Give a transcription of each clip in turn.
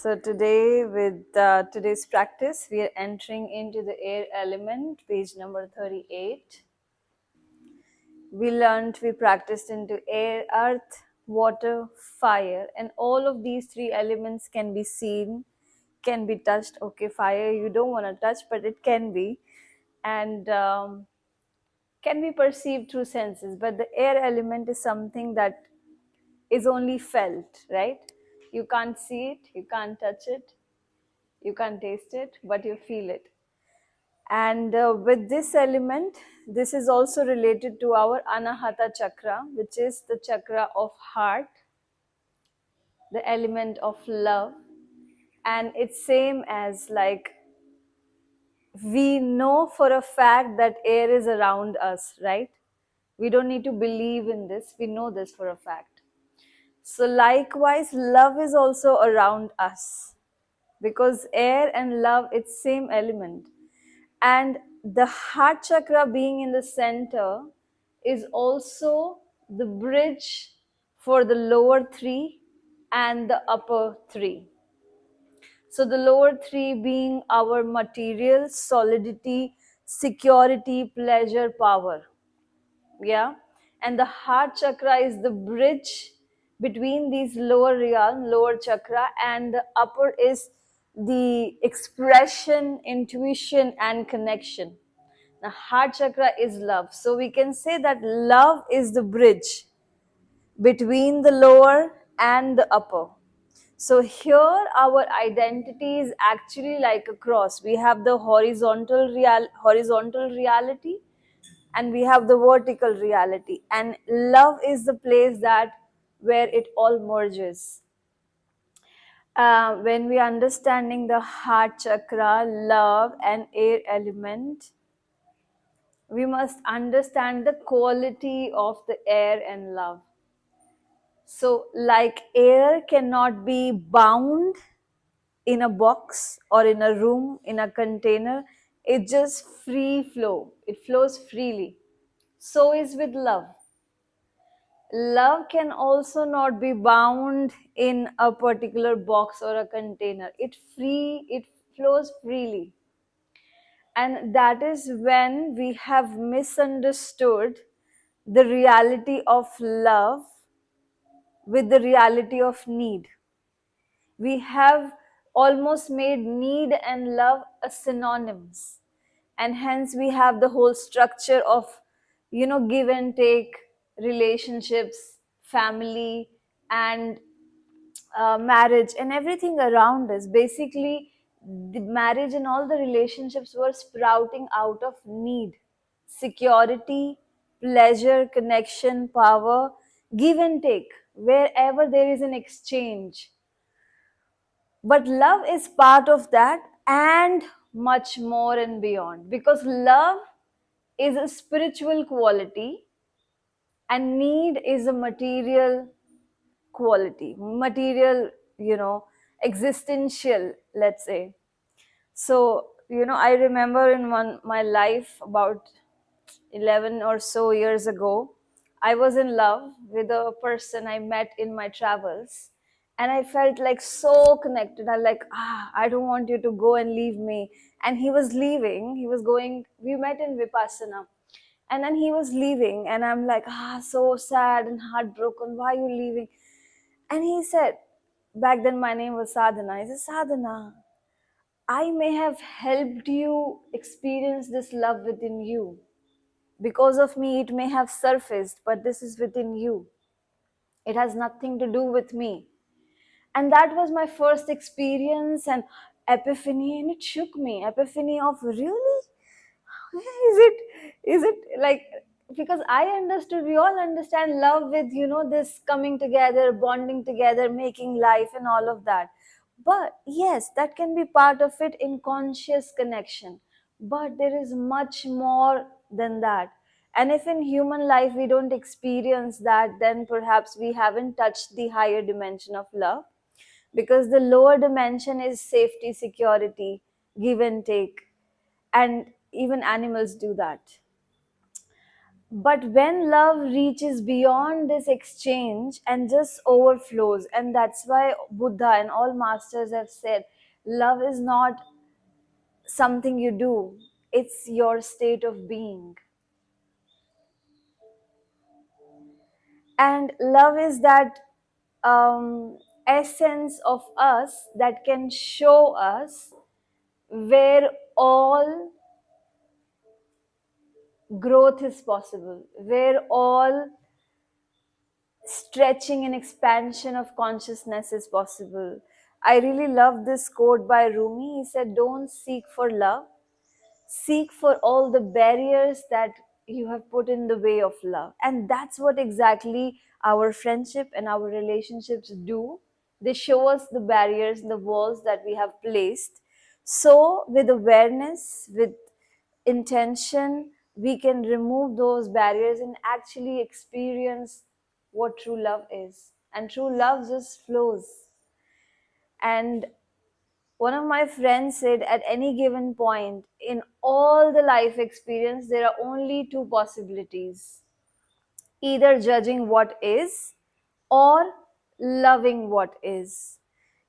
So today with today's practice, we are entering into the air element, page number 38. We practiced into air, earth, water, fire, and all of these three elements can be seen, can be touched. Okay, fire you don't want to touch, but it can be, and can be perceived through senses. But the air element is something that is only felt, right? You can't see it, you can't touch it, you can't taste it, but you feel it. And with this element, this is also related to our Anahata chakra, which is the chakra of heart, the element of love. And it's same as like we know for a fact that air is around us, right? We don't need to believe in this. We know this for a fact. So likewise, love is also around us because air and love, it's same element. And the heart chakra being in the center is also the bridge for the lower three and the upper three. So the lower three being our material, solidity, security, pleasure, power. Yeah. And the heart chakra is the bridge between these lower realm, lower chakra, and the upper is the expression, intuition, and connection. The heart chakra is love. So we can say that love is the bridge between the lower and the upper. So here our identity is actually like a cross. We have the horizontal reality and we have the vertical reality. And love is the place that where it all merges. When we are understanding the heart chakra, love and air element, we must understand the quality of the air and love. So, like air cannot be bound in a box or in a room, in a container, it just free flow. It flows freely. So is with love. Love can also not be bound in a particular box or a container. It flows freely. And that is when we have misunderstood the reality of love with the reality of need. We have almost made need and love a synonyms. And hence we have the whole structure of, give and take relationships, family, and marriage, and everything around us. Basically, the marriage and all the relationships were sprouting out of need, security, pleasure, connection, power, give and take, wherever there is an exchange. But love is part of that and much more and beyond, because love is a spiritual quality and need is a material quality, material, existential, let's say. So, I remember in my life about 11 or so years ago, I was in love with a person I met in my travels. And I felt like so connected. I like, I don't want you to go and leave me. And he was leaving. He was going, we met in Vipassana. And then he was leaving. And I'm like, so sad and heartbroken. Why are you leaving? And he said, back then my name was Sadhana. He said, Sadhana, I may have helped you experience this love within you. Because of me, it may have surfaced, but this is within you. It has nothing to do with me. And that was my first experience and epiphany, and it shook me. Epiphany of really? Is it like, because I understood, we all understand love with, this coming together, bonding together, making life and all of that. But yes, that can be part of it in conscious connection. But there is much more than that. And if in human life we don't experience that, then perhaps we haven't touched the higher dimension of love, because the lower dimension is safety, security, give and take, and even animals do that. But when love reaches beyond this exchange and just overflows, and that's why Buddha and all masters have said love is not something you do, it's your state of being. And love is that essence of us that can show us where all growth is possible, where all stretching and expansion of consciousness is possible. I really love this quote by Rumi. He said, "Don't seek for love, seek for all the barriers that you have put in the way of love." And that's what exactly our friendship and our relationships do. They show us the barriers, the walls that we have placed. So, with awareness, with intention, we can remove those barriers and actually experience what true love is. And true love just flows. And one of my friends said, at any given point in all the life experience, there are only two possibilities: either judging what is or loving what is.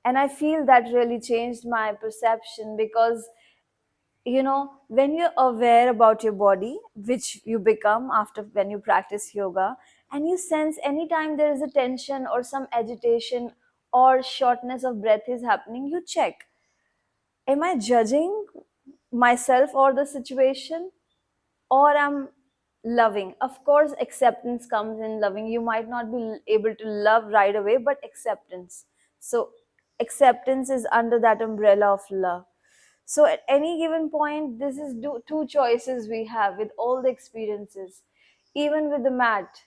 And I feel that really changed my perception, because when you're aware about your body, which you become after when you practice yoga, and you sense anytime there is a tension or some agitation or shortness of breath is happening, you check, am I judging myself or the situation, or I'm loving? Of course acceptance comes in loving. You might not be able to love right away, but acceptance. So acceptance is under that umbrella of love. So at any given point, this is two choices we have with all the experiences. Even with the mat,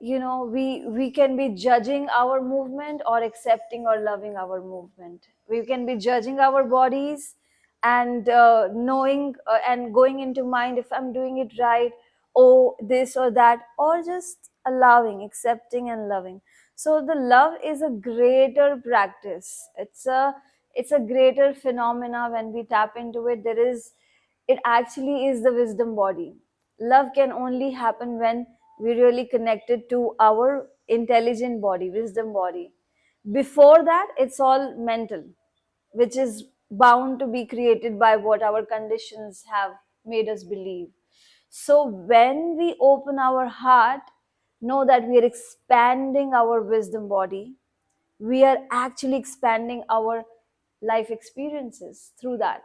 we can be judging our movement or accepting or loving our movement. We can be judging our bodies and knowing and going into mind if I'm doing it right, oh this or that, or just allowing, accepting and loving. So the love is a greater practice. It's a greater phenomena. When we tap into it, it actually is the wisdom body. Love can only happen when we really connected to our intelligent body, wisdom body. Before that, it's all mental, which is bound to be created by what our conditions have made us believe. So when we open our heart, know that we are expanding our wisdom body. We are actually expanding our life experiences through that.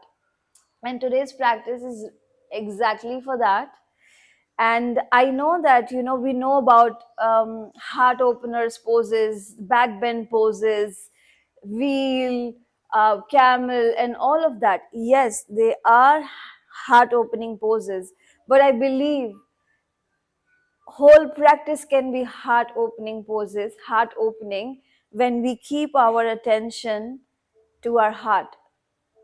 And today's practice is exactly for that. And I know that we know about heart openers poses, back bend poses, wheel, camel, and all of that. Yes, they are heart opening poses, but I believe whole practice can be heart opening poses, heart opening, when we keep our attention to our heart,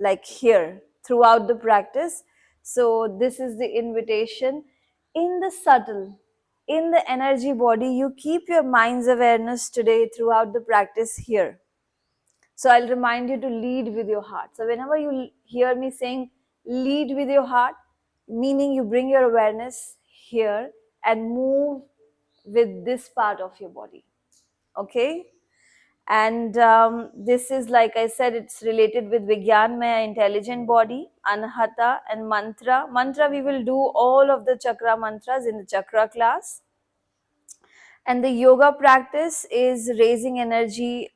like here throughout the practice. So this is the invitation. In the subtle, in the energy body, you keep your mind's awareness today throughout the practice here. So I'll remind you to lead with your heart. So whenever you hear me saying lead with your heart, meaning you bring your awareness here and move with this part of your body. Okay? And this is, like I said, it's related with Vigyanmaya, intelligent body, Anahata, and mantra. Mantra, we will do all of the chakra mantras in the chakra class. And the yoga practice is raising energy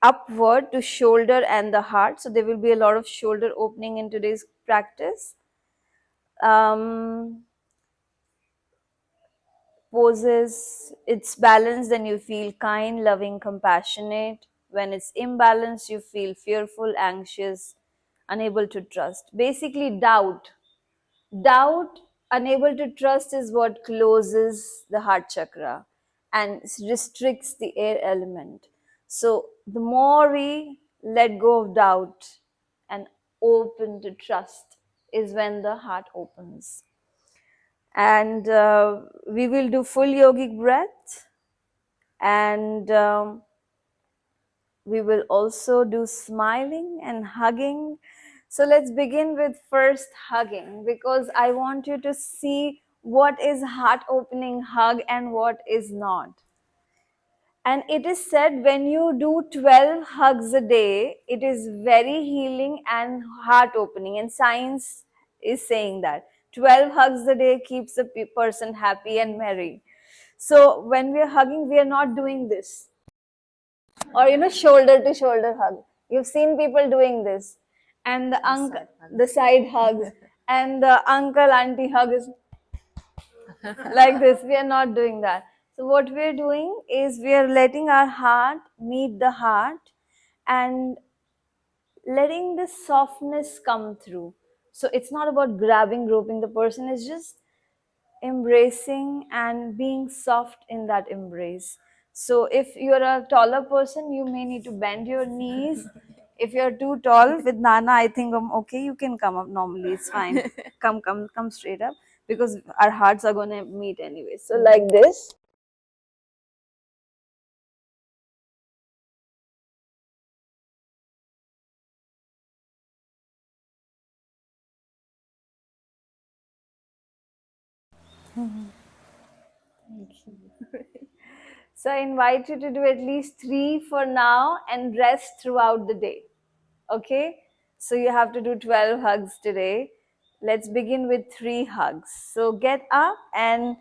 upward to shoulder and the heart. So there will be a lot of shoulder opening in today's practice. Um, Poses, it's balanced, then you feel kind, loving, compassionate. When it's imbalanced, you feel fearful, anxious, unable to trust. Basically, doubt, unable to trust is what closes the heart chakra and restricts the air element. So the more we let go of doubt and open to trust is when the heart opens. And we will do full yogic breath, and we will also do smiling and hugging. So let's begin with first hugging, because I want you to see what is heart opening hug and what is not. And it is said when you do 12 hugs a day, it is very healing and heart opening. And science is saying that 12 hugs a day keeps a person happy and merry. So when we are hugging, we are not doing this. Or, shoulder to shoulder hug. You've seen people doing this. And the side hugs. And the uncle auntie hug is like this. We are not doing that. So what we are doing is we are letting our heart meet the heart and letting the softness come through. So it's not about grabbing, groping the person, it's just embracing and being soft in that embrace. So if you're a taller person, you may need to bend your knees. If you're too tall, with Nana, I think I'm okay. You can come up normally. It's fine. Come straight up because our hearts are gonna meet anyway. So like this. So I invite you to do at least 3 for now and rest throughout the day. Okay? So you have to do 12 hugs today. Let's begin with 3 hugs. So get up and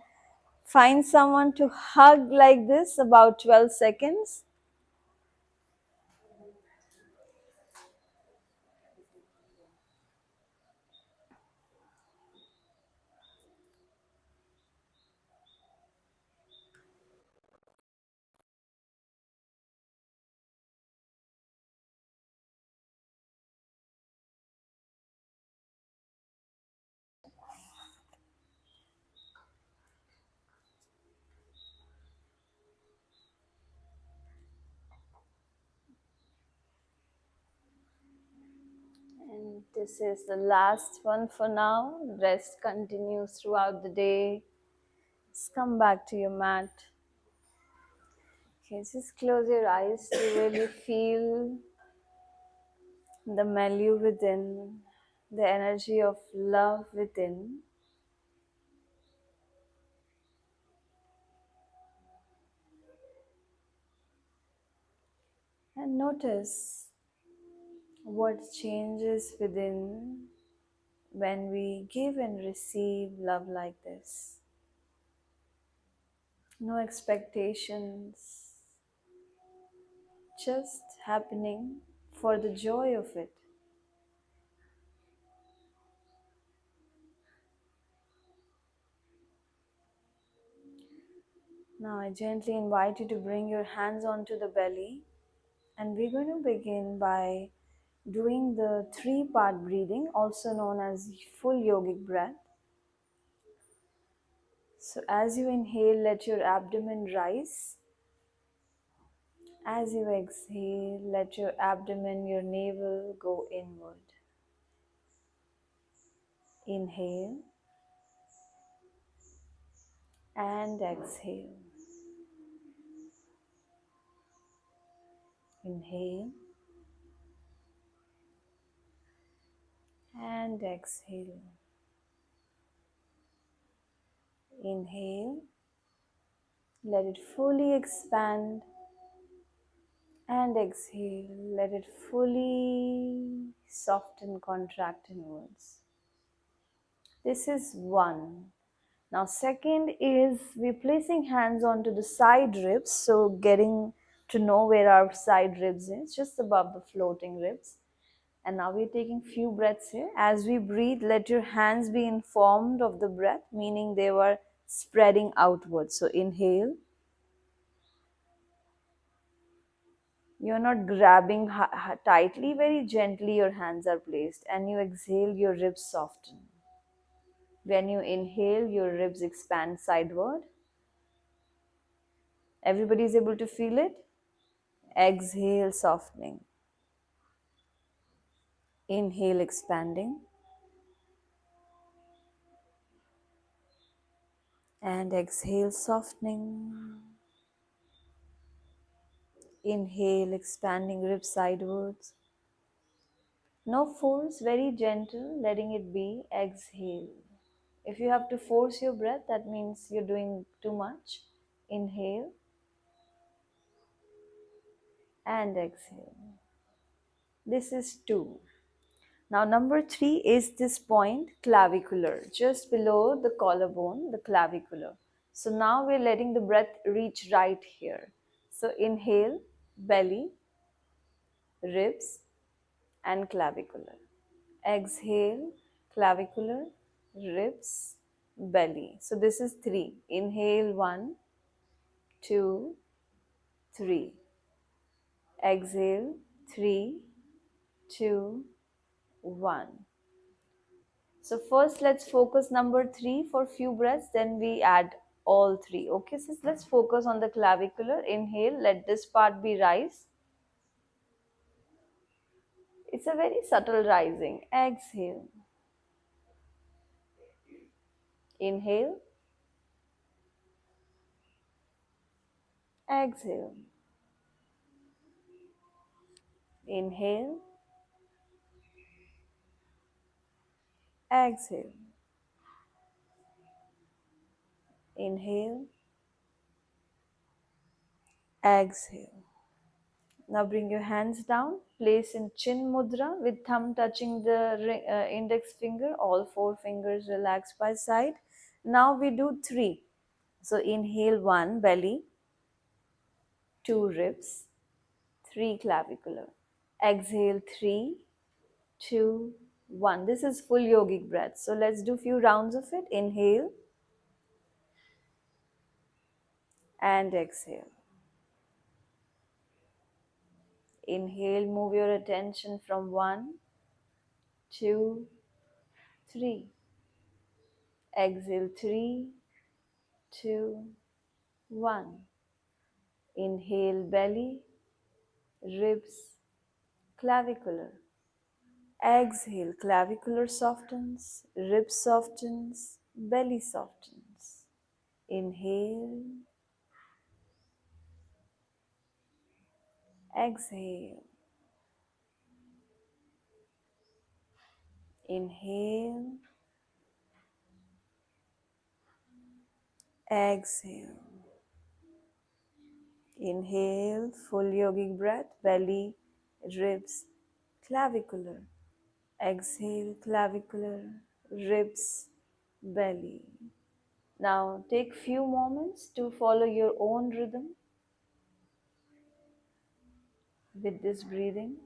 find someone to hug like this about 12 seconds. And this is the last one for now. Rest continues throughout the day. Just come back to your mat. Okay, just close your eyes to really feel the milieu within, the energy of love within. And notice what changes within when we give and receive love like this. No expectations, just happening for the joy of it. Now I gently invite you to bring your hands onto the belly, and we're going to begin by doing the 3-part breathing, also known as full yogic breath. So as you inhale, let your abdomen rise. As you exhale, let your abdomen, your navel go inward. Inhale and exhale. Inhale and exhale. Inhale, let it fully expand, and exhale, let it fully soften, contract inwards. This is 1. Now second is we're placing hands onto the side ribs, so getting to know where our side ribs is, just above the floating ribs. And now we're taking few breaths here. As we breathe, let your hands be informed of the breath, meaning they were spreading outwards. So inhale. You're not grabbing tightly, very gently your hands are placed. And you exhale, your ribs soften. When you inhale, your ribs expand sideward. Everybody is able to feel it? Exhale, softening. Inhale, expanding. And exhale, softening. Inhale, expanding ribs sidewards. No force, very gentle, letting it be. Exhale. If you have to force your breath, that means you're doing too much. Inhale and exhale. This is 2. Now number 3 is this point, clavicular, just below the collarbone, the clavicular. So now we're letting the breath reach right here. So inhale, belly, ribs and clavicular. Exhale, clavicular, ribs, belly. So this is 3. Inhale, 1, 2, 3. Exhale, 3, 2, 1. So first let's focus number 3 for few breaths, then we add all 3. Okay, so let's focus on the clavicular. Inhale, let this part be rise. It's a very subtle rising. Exhale. Inhale. Exhale. Inhale. Exhale. Inhale. Exhale. Now bring your hands down. Place in chin mudra with thumb touching the index finger. All 4 fingers relaxed by side. Now we do 3. So inhale 1, belly. 2 ribs, 3 clavicular. Exhale 3, 2, 1. This is full yogic breath. So let's do few rounds of it. Inhale and exhale. Inhale, move your attention from 1, 2, 3. Exhale 3, 2, 1. Inhale belly, ribs, clavicular. Exhale, clavicular softens, ribs softens, belly softens. Inhale, exhale. Inhale, exhale. Inhale, full yogic breath, belly, ribs, clavicular. Exhale, clavicular, ribs, belly. Now take few moments to follow your own rhythm with this breathing.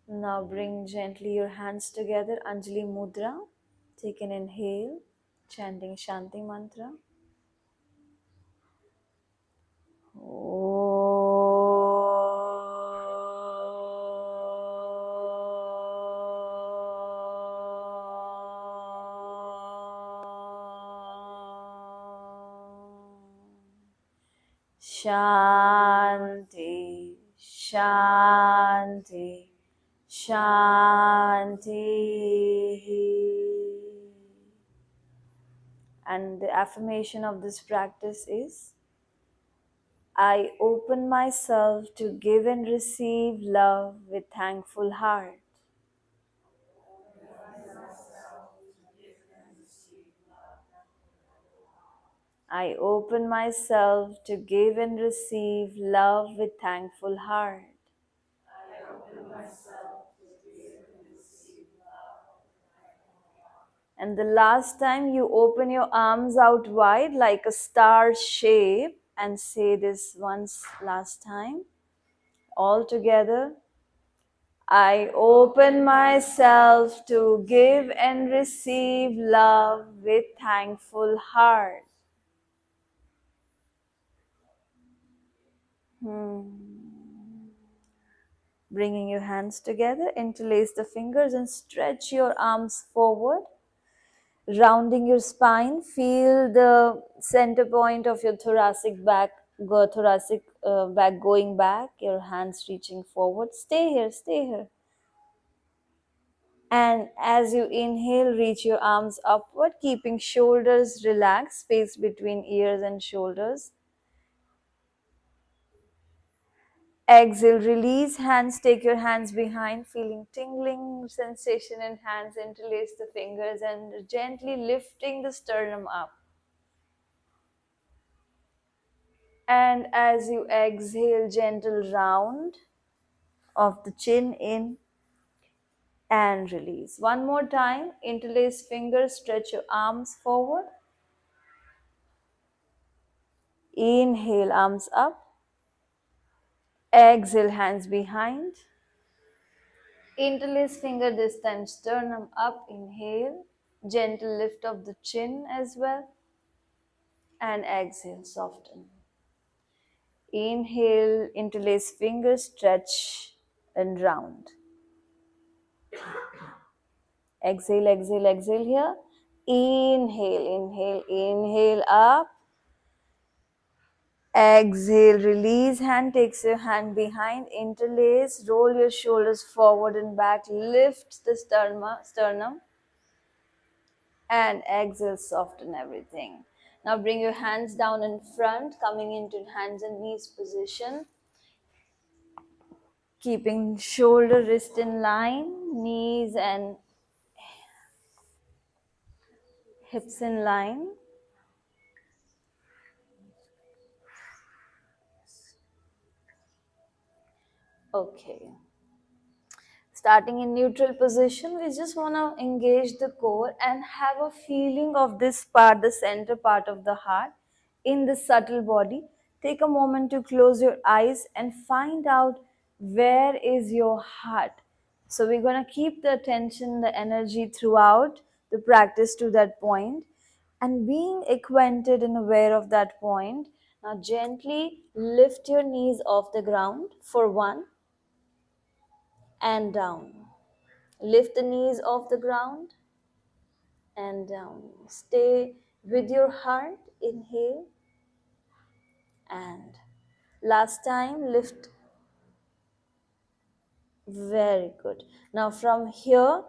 Now bring gently your hands together, Anjali Mudra. Take an inhale, chanting Shanti Mantra. Shanti, Shanti, Shanti. And the affirmation of this practice is, I open myself to give and receive love with thankful heart. I open myself to give and receive love with thankful heart. And the last time you open your arms out wide like a star shape and say this once last time. All together. I open myself to give and receive love with thankful heart. Bringing your hands together, interlace the fingers and stretch your arms forward. Rounding your spine, feel the center point of your thoracic back going back, your hands reaching forward. Stay here, stay here. And as you inhale, reach your arms upward, keeping shoulders relaxed, space between ears and shoulders. Exhale, release hands, take your hands behind, feeling tingling sensation in hands, interlace the fingers and gently lifting the sternum up. And as you exhale, gentle round of the chin in and release. One more time, interlace fingers, stretch your arms forward. Inhale, arms up. Exhale, hands behind. Interlace finger, this time sternum up, inhale. Gentle lift of the chin as well. And exhale, soften. Inhale, interlace fingers, stretch and round. Exhale, exhale, exhale here. Inhale, inhale, inhale up. Exhale, release hand, takes your hand behind, interlace, roll your shoulders forward and back, lift the sternum and exhale, soften everything. Now bring your hands down in front, coming into hands and knees position. Keeping shoulder, wrist in line, knees and hips in line. Okay. Starting in neutral position, we just want to engage the core and have a feeling of this part, the center part of the heart in the subtle body. Take a moment to close your eyes and find out where is your heart. So we're going to keep the attention, the energy throughout the practice to that point and being acquainted and aware of that point. Now gently lift your knees off the ground for 1 and down. Lift the knees off the ground and down. Stay with your heart. Inhale and last time lift. Very good. Now from here,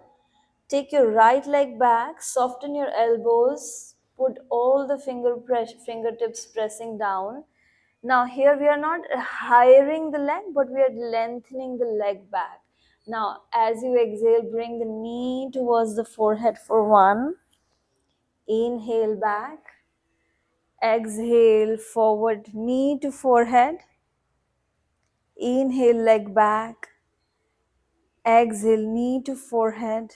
take your right leg back, soften your elbows, put all the fingertips pressing down. Now here we are not hiring the leg, but we are lengthening the leg back. Now as you exhale, bring the knee towards the forehead for 1. Inhale back. Exhale forward, knee to forehead. Inhale, leg back. Exhale, knee to forehead.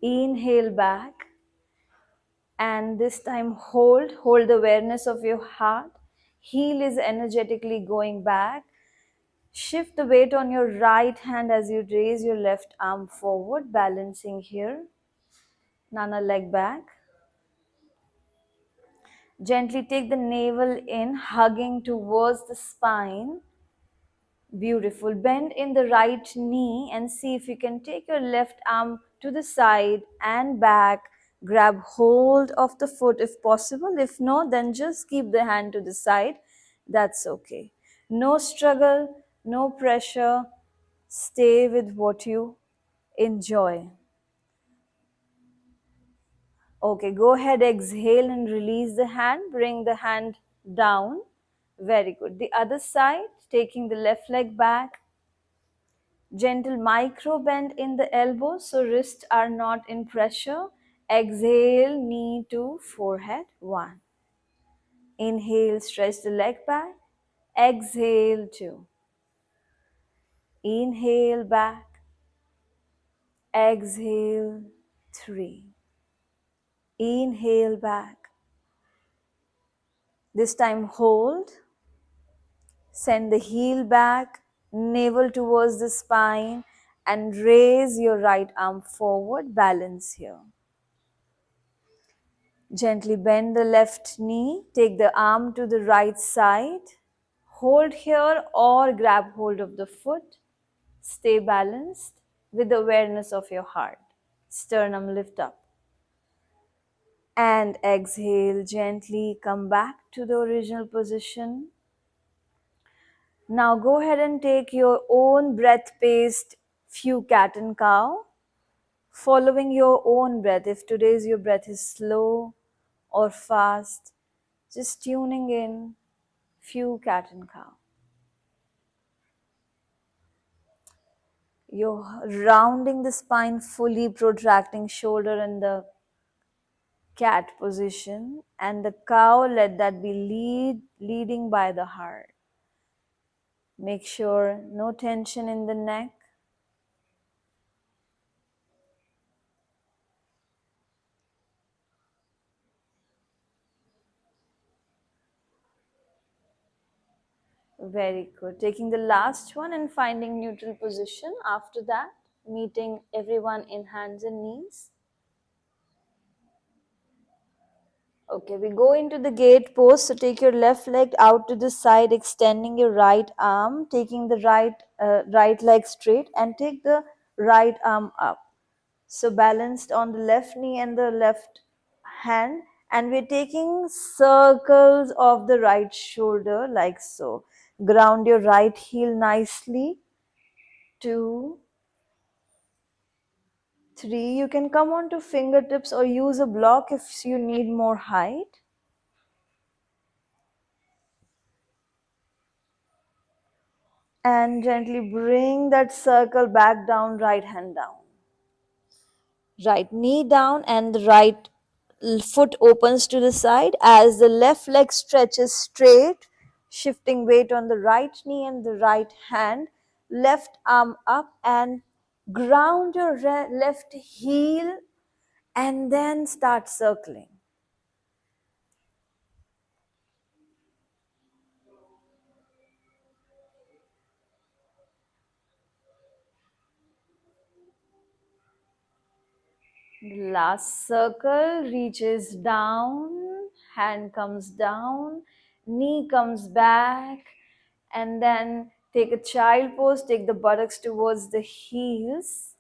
Inhale back. And this time hold the awareness of your heart. Heel is energetically going back. Shift the weight on your right hand as you raise your left arm forward, balancing here. Nana, leg back. Gently take the navel in, hugging towards the spine. Beautiful. Bend in the right knee and see if you can take your left arm to the side and back. Grab hold of the foot if possible. If no, then just keep the hand to the side. That's okay. No struggle, no pressure. Stay with what you enjoy. Okay, go ahead, exhale and release the hand. Bring the hand down. Very good. The other side, taking the left leg back. Gentle micro bend in the elbows so wrists are not in pressure. Exhale, knee to forehead. 1. Inhale, stretch the leg back. Exhale, 2. Inhale back. Exhale, 3. Inhale back. This time hold. Send the heel back, navel towards the spine and raise your right arm forward. Balance here. Gently bend the left knee, take the arm to the right side, hold here or grab hold of the foot. Stay balanced with the awareness of your heart. Sternum lift up. And exhale, gently come back to the original position. Now go ahead and take your own breath-paced few cat and cow, following your own breath. If today's your breath is slow or fast, just tuning in, few cat and cow. You're rounding the spine, fully protracting shoulder in the cat position, and the cow, let that be leading by the heart. Make sure no tension in the neck. Very good. Taking the last one and finding neutral position. After that, meeting everyone in hands and knees. Okay, we go into the gate pose. So take your left leg out to the side, extending your right arm, taking the right leg straight, and take the right arm up. So balanced on the left knee and the left hand, and we're taking circles of the right shoulder like so. Ground your right heel nicely. 2, 3. You can come on to fingertips or use a block if you need more height. And gently bring that circle back down, right hand down. Right knee down and the right foot opens to the side as the left leg stretches straight, shifting weight on the right knee and the right hand, left arm up and ground your left heel and then start circling. The last circle reaches down, hand comes down, knee comes back, and then take a child pose, take the buttocks towards the heels.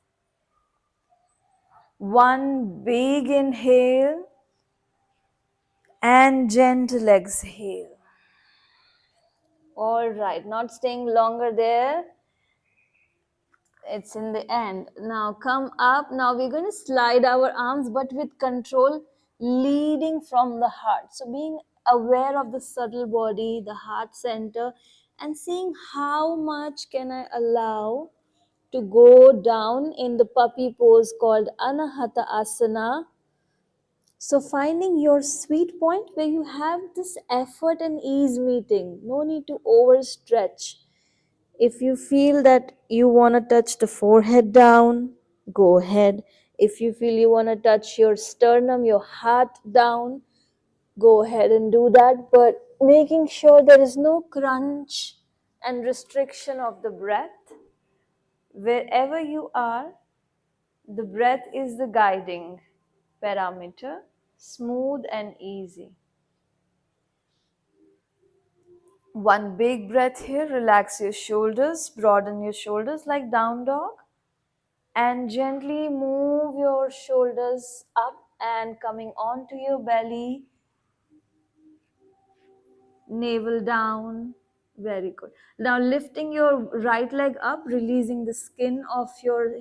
One big inhale and gentle exhale. All right, not staying longer there. It's in the end. Now come up. Now we're going to slide our arms but with control, leading from the heart. So being aware of the subtle body, the heart center, and seeing how much can I allow to go down in the puppy pose called Anahata Asana. So finding your sweet point where you have this effort and ease meeting. No need to overstretch. If you feel that you want to touch the forehead down, go ahead. If you feel you want to touch your sternum, your heart down, go ahead and do that. But making sure there is no crunch and restriction of the breath. Wherever you are, the breath is the guiding parameter, smooth and easy. One big breath here, relax your shoulders, broaden your shoulders like down dog. And gently move your shoulders up and coming onto your belly, navel down. Very good. Now lifting your right leg up, releasing the skin of your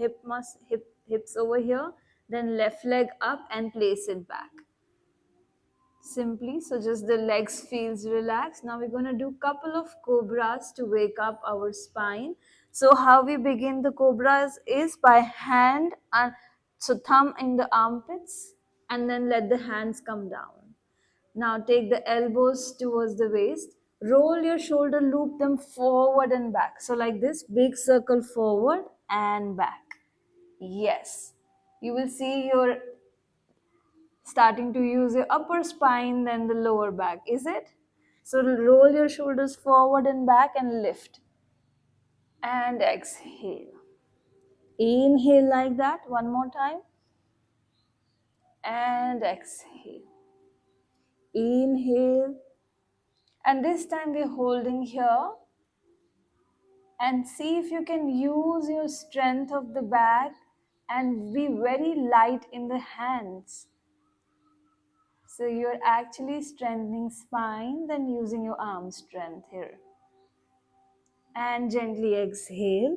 hips over here, then left leg up and place it back. Simply, so just the legs feels relaxed. Now we're going to do couple of cobras to wake up our spine. So how we begin the cobras is by hand, and so thumb in the armpits and then let the hands come down. Now take the elbows towards the waist, roll your shoulder, loop them forward and back. So like this, big circle forward and back. Yes, you will see your starting to use your upper spine than the lower back, is it? So roll your shoulders forward and back and lift. And exhale. Inhale like that, one more time. And exhale. Inhale. And this time we're holding here. And see if you can use your strength of the back and be very light in the hands. So you're actually strengthening spine, then using your arm strength here. And gently exhale.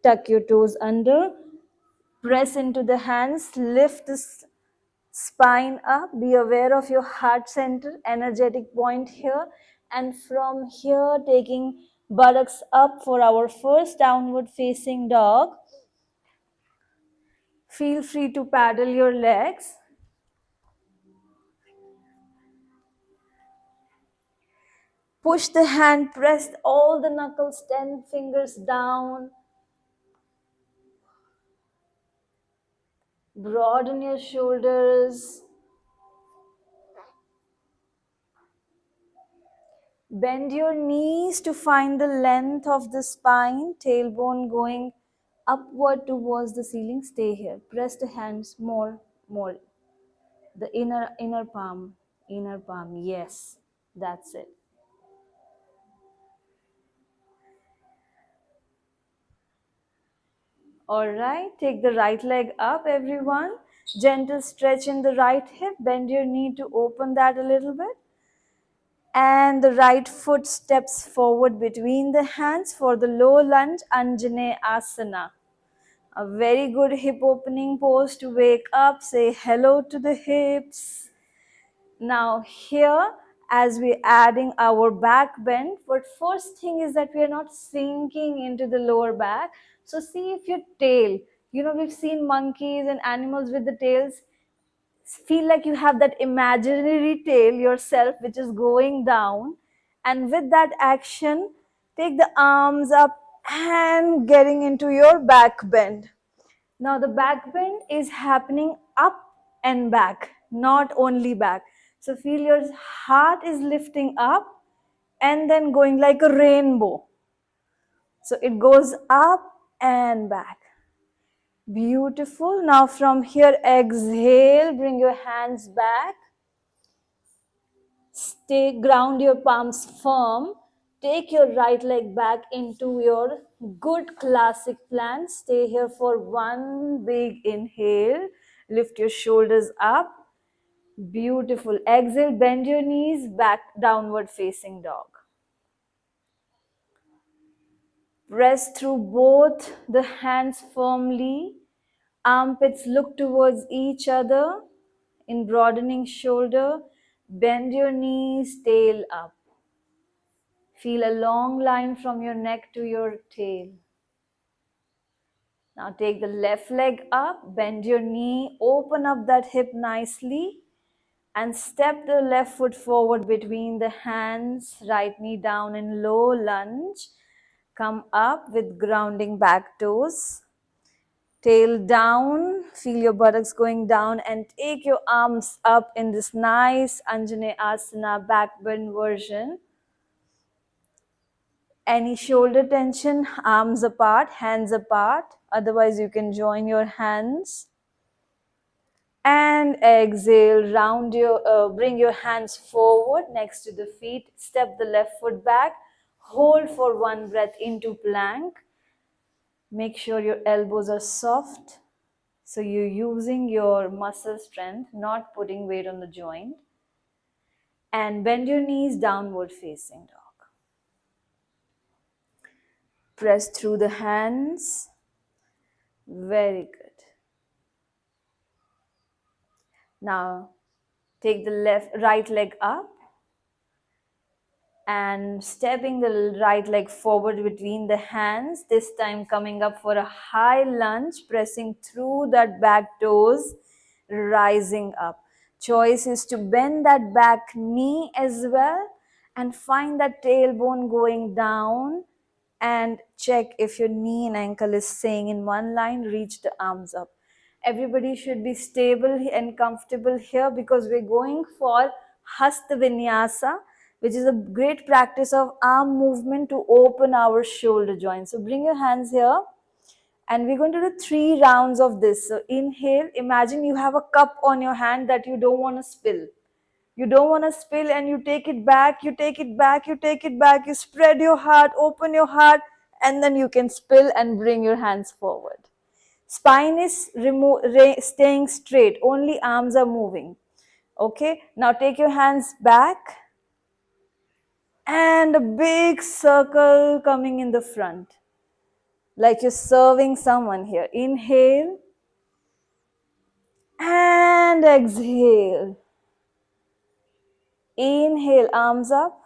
Tuck your toes under. Press into the hands. Lift the spine up. Be aware of your heart center, energetic point here. And from here, taking buttocks up for our first downward facing dog. Feel free to paddle your legs. Push the hand, press all the knuckles, 10 fingers down. Broaden your shoulders. Bend your knees to find the length of the spine, tailbone going upward towards the ceiling. Stay here. Press the hands more, more. The inner palm, inner palm. Yes, that's it. All right, take the right leg up, everyone. Gentle stretch in the right hip. Bend your knee to open that a little bit. And the right foot steps forward between the hands for the low lunge, Anjane Asana. A very good hip opening pose to wake up. Say hello to the hips. Now here, as we're adding our back bend, what first thing is that we are not sinking into the lower back. So see if your tail, we've seen monkeys and animals with the tails, feel like you have that imaginary tail yourself which is going down, and with that action, take the arms up and getting into your back bend. Now the back bend is happening up and back, not only back. So feel your heart is lifting up and then going like a rainbow. So it goes up and back. Beautiful. Now from here, exhale, bring your hands back. Stay, ground your palms firm. Take your right leg back into your good classic plank. Stay here for one big inhale. Lift your shoulders up. Beautiful. Exhale, bend your knees back, downward facing dog. Press through both the hands firmly. Armpits look towards each other in broadening shoulder. Bend your knees, tail up. Feel a long line from your neck to your tail. Now take the left leg up, bend your knee, open up that hip nicely, and step the left foot forward between the hands, right knee down in low lunge. Come up with grounding back toes. Tail down, feel your buttocks going down, and take your arms up in this nice Anjane Asana back bend version. Any shoulder tension, arms apart, hands apart. Otherwise, you can join your hands. And exhale, bring your hands forward next to the feet. Step the left foot back. Hold for one breath into plank. Make sure your elbows are soft. So you're using your muscle strength, not putting weight on the joint. And bend your knees, downward facing dog. Press through the hands. Very good. Now, take the right leg up and stepping the right leg forward between the hands. This time coming up for a high lunge, pressing through that back toes, rising up. Choice is to bend that back knee as well and find that tailbone going down, and check if your knee and ankle is staying in one line. Reach the arms up. Everybody should be stable and comfortable here because we're going for Hatha Vinyasa, which is a great practice of arm movement to open our shoulder joints. So bring your hands here and we're going to do 3 rounds of this. So inhale, imagine you have a cup on your hand that you don't want to spill. You don't want to spill and you take it back, you take it back, you take it back, you spread your heart, open your heart, and then you can spill and bring your hands forward. Spine is staying straight, only arms are moving. Okay, now take your hands back and a big circle coming in the front. Like you're serving someone here. Inhale and exhale. Inhale, arms up.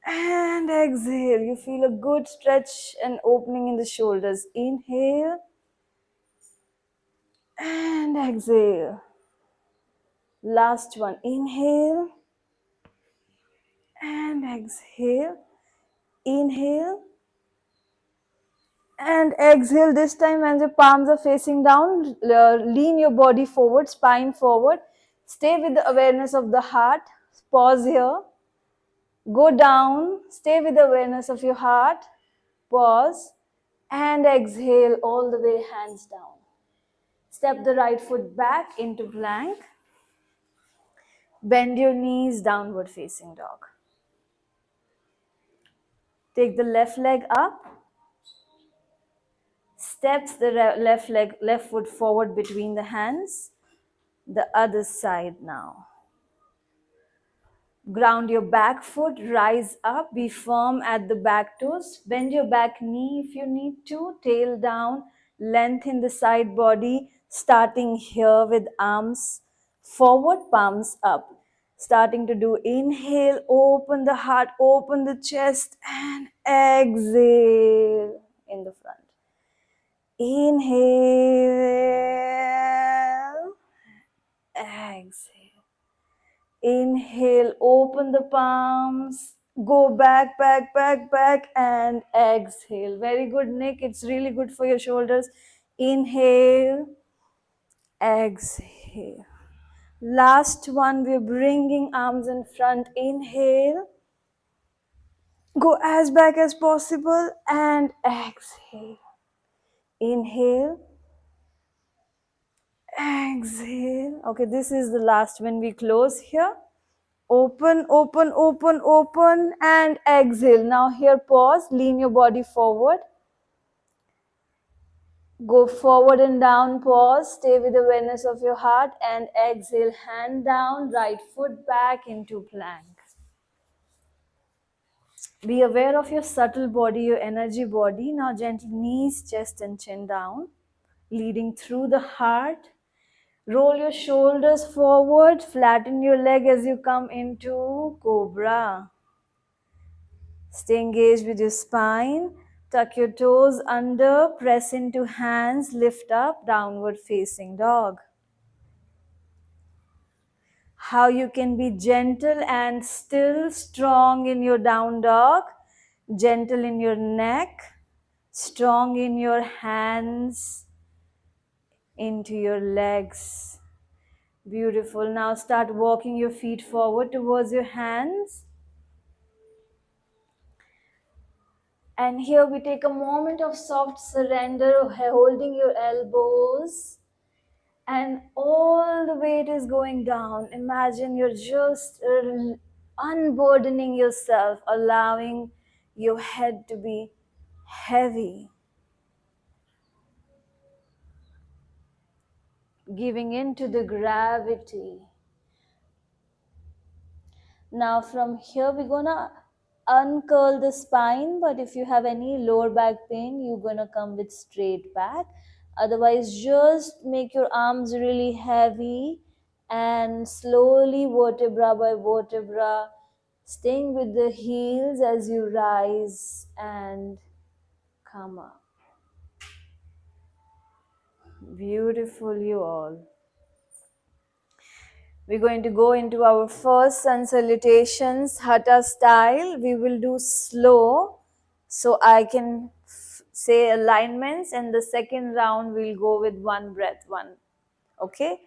And exhale. You feel a good stretch and opening in the shoulders. Inhale. And exhale. Last one. Inhale and exhale. Inhale and exhale. This time when your palms are facing down, lean your body forward, spine forward. Stay with the awareness of the heart. Pause here. Go down. Stay with the awareness of your heart. Pause. And exhale all the way, hands down. Step the right foot back into plank. Bend your knees, downward facing dog. Take the left leg up. Steps the left foot forward between the hands. The other side now. Ground your back foot, rise up, be firm at the back toes. Bend your back knee if you need to, tail down, lengthen the side body, starting here with arms forward, palms up. Starting to do inhale, open the heart, open the chest, and exhale in the front. Inhale, exhale. Inhale, open the palms, go back, back, back, back, and exhale. Very good, Nick. It's really good for your shoulders. Inhale, exhale. Last one, we're bringing arms in front. Inhale, go as back as possible, and exhale. Inhale, exhale. Okay, this is the last when we close here. Open, open, open, open, and exhale. Now here pause, lean your body forward. Go forward and down, pause, stay with awareness of your heart, and exhale, hand down, right foot back into plank. Be aware of your subtle body, your energy body. Now gently knees, chest and chin down, leading through the heart. Roll your shoulders forward, flatten your leg as you come into Cobra. Stay engaged with your spine. Tuck your toes under, press into hands, lift up, downward facing dog. How you can be gentle and still strong in your down dog, gentle in your neck, strong in your hands, into your legs. Beautiful. Now start walking your feet forward towards your hands. And here we take a moment of soft surrender, holding your elbows, and all the weight is going down. Imagine you're just unburdening yourself, allowing your head to be heavy, giving into the gravity. Now from here we're gonna uncurl the spine, but if you have any lower back pain, you're gonna come with straight back. Otherwise, just make your arms really heavy and slowly, vertebra by vertebra, staying with the heels as you rise and come up. Beautiful, you all. We're going to go into our first sun salutations, Hatha style. We will do slow so I can say alignments, and the second round we'll go with one breath, one. Okay?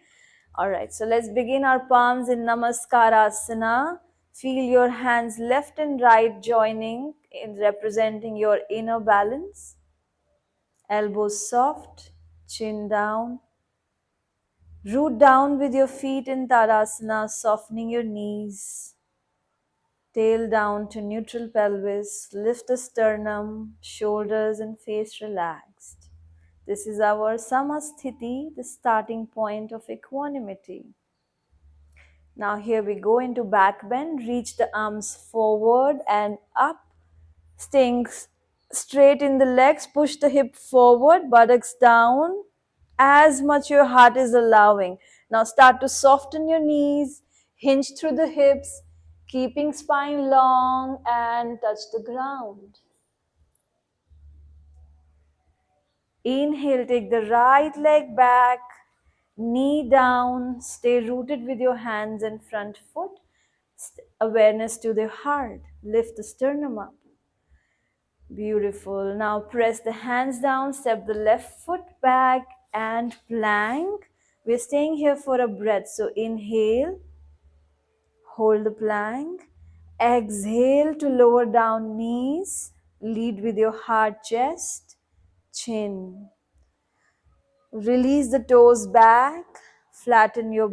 Alright, so let's begin our palms in Namaskarasana. Feel your hands left and right joining in representing your inner balance. Elbows soft, chin down. Root down with your feet in Tadasana, softening your knees. Tail down to neutral pelvis. Lift the sternum, shoulders and face relaxed. This is our Samasthiti, the starting point of equanimity. Now here we go into back bend. Reach the arms forward and up. Staying straight in the legs. Push the hip forward, buttocks down. As much your heart is allowing. Now start to soften your knees, hinge through the hips, keeping spine long and touch the ground. Inhale, take the right leg back, Knee down, stay rooted with your hands and front foot. Awareness to the heart. Lift the sternum up. Beautiful. Now press the hands down, step the left foot back and plank. We're staying here for a breath. So inhale, hold the plank. Exhale to lower down knees. Lead with your heart, chest, chin. Release the toes back. Flatten your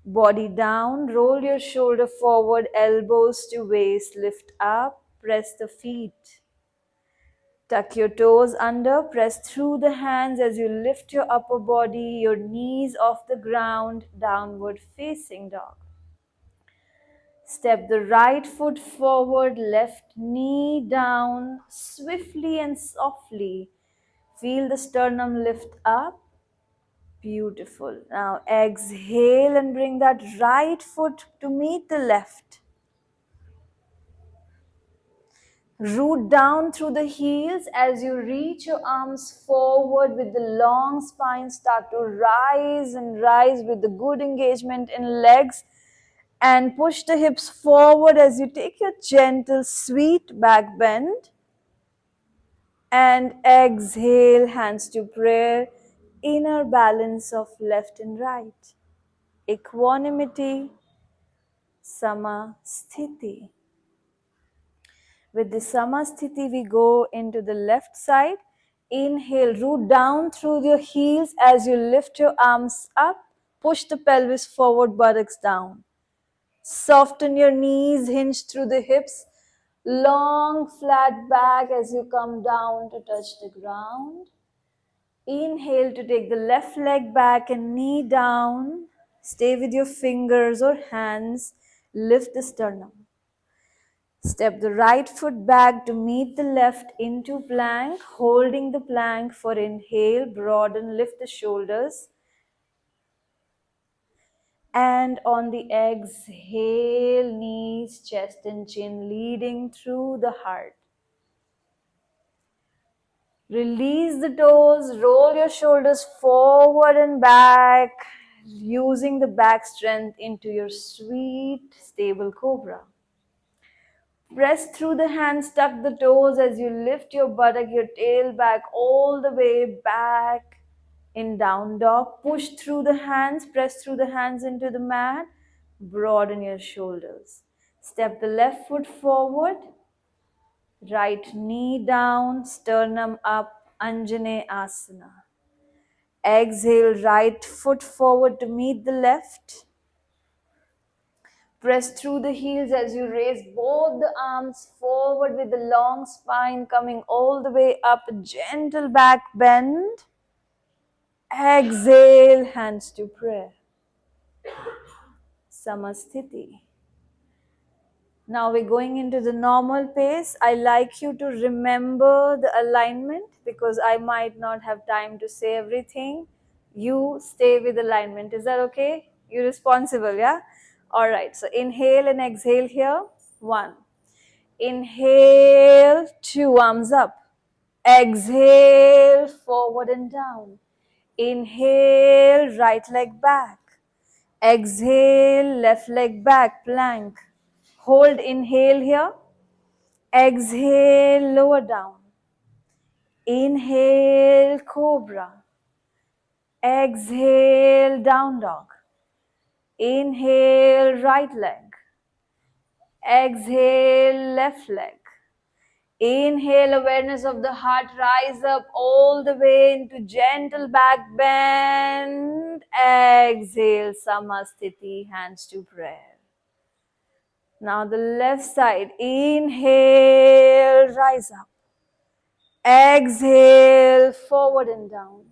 body down. Roll your shoulder forward, elbows to waist. Lift up. Press the feet. Tuck your toes under, press through the hands as you lift your upper body, your knees off the ground, downward facing dog. Step the right foot forward, left knee down, swiftly and softly. Feel the sternum lift up. Beautiful. Now exhale and bring that right foot to meet the left. Root down through the heels as you reach your arms forward with the long spine. Start to rise and rise with the good engagement in legs. And push the hips forward as you take your gentle, sweet back bend. And exhale, hands to prayer. Inner balance of left and right. Equanimity, samasthiti. With the samasthiti, we go into the left side. Inhale, root down through your heels as you lift your arms up. Push the pelvis forward, buttocks down. Soften your knees, hinge through the hips. Long, flat back as you come down to touch the ground. Inhale to take the left leg back and knee down. Stay with your fingers or hands. Lift the sternum. Step the right foot back to meet the left into plank, holding the plank for inhale, broaden, lift the shoulders. And on the exhale, knees, chest and chin leading through the heart. Release the toes, roll your shoulders forward and back, using the back strength into your sweet, stable cobra. Press through the hands, tuck the toes as you lift your buttock, your tail back all the way back in down dog. Push through the hands, press through the hands into the mat. Broaden your shoulders. Step the left foot forward, right knee down, sternum up, Anjane Asana. Exhale, right foot forward to meet the left. Press through the heels as you raise both the arms forward with the long spine coming all the way up. Gentle back bend. Exhale, hands to prayer. Samasthiti. Now we're going into the normal pace. I like you to remember the alignment because I might not have time to say everything. You stay with alignment. Is that okay? You're responsible, yeah? All right. So inhale and exhale here. 1. Inhale, 2, arms up. Exhale, forward and down. Inhale, right leg back. Exhale, left leg back, plank. Hold, inhale here. Exhale, lower down. Inhale, cobra. Exhale, down dog. Inhale, right leg. Exhale, left leg. Inhale, awareness of the heart, rise up all the way into gentle back bend. Exhale, samasthiti, hands to prayer. Now the left side, inhale, rise up. Exhale, forward and down.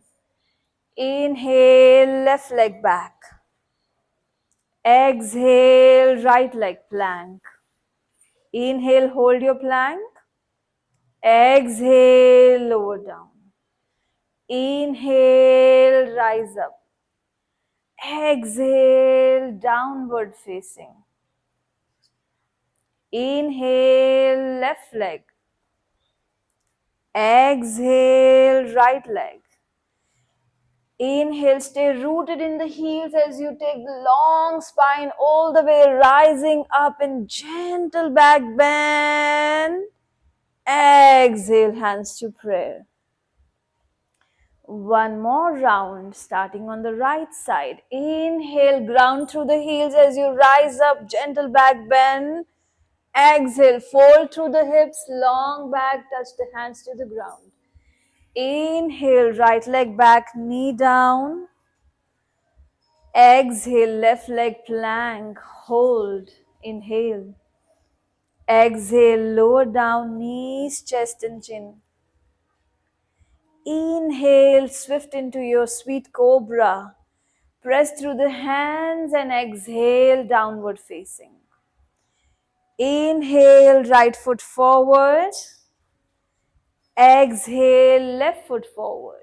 Inhale, left leg back. Exhale, right leg plank. Inhale, hold your plank. Exhale, lower down. Inhale, rise up. Exhale, downward facing. Inhale, left leg. Exhale, right leg. Inhale, stay rooted in the heels as you take the long spine all the way, rising up in gentle back bend. Exhale, hands to prayer. One more round, starting on the right side. Inhale, ground through the heels as you rise up, gentle back bend. Exhale, fold through the hips, long back, touch the hands to the ground. Inhale, right leg back, knee down. Exhale, left leg plank, hold. Inhale. Exhale, lower down, knees, chest and chin. Inhale, swift into your sweet cobra. Press through the hands and exhale, downward facing. Inhale, right foot forward. Exhale, left foot forward.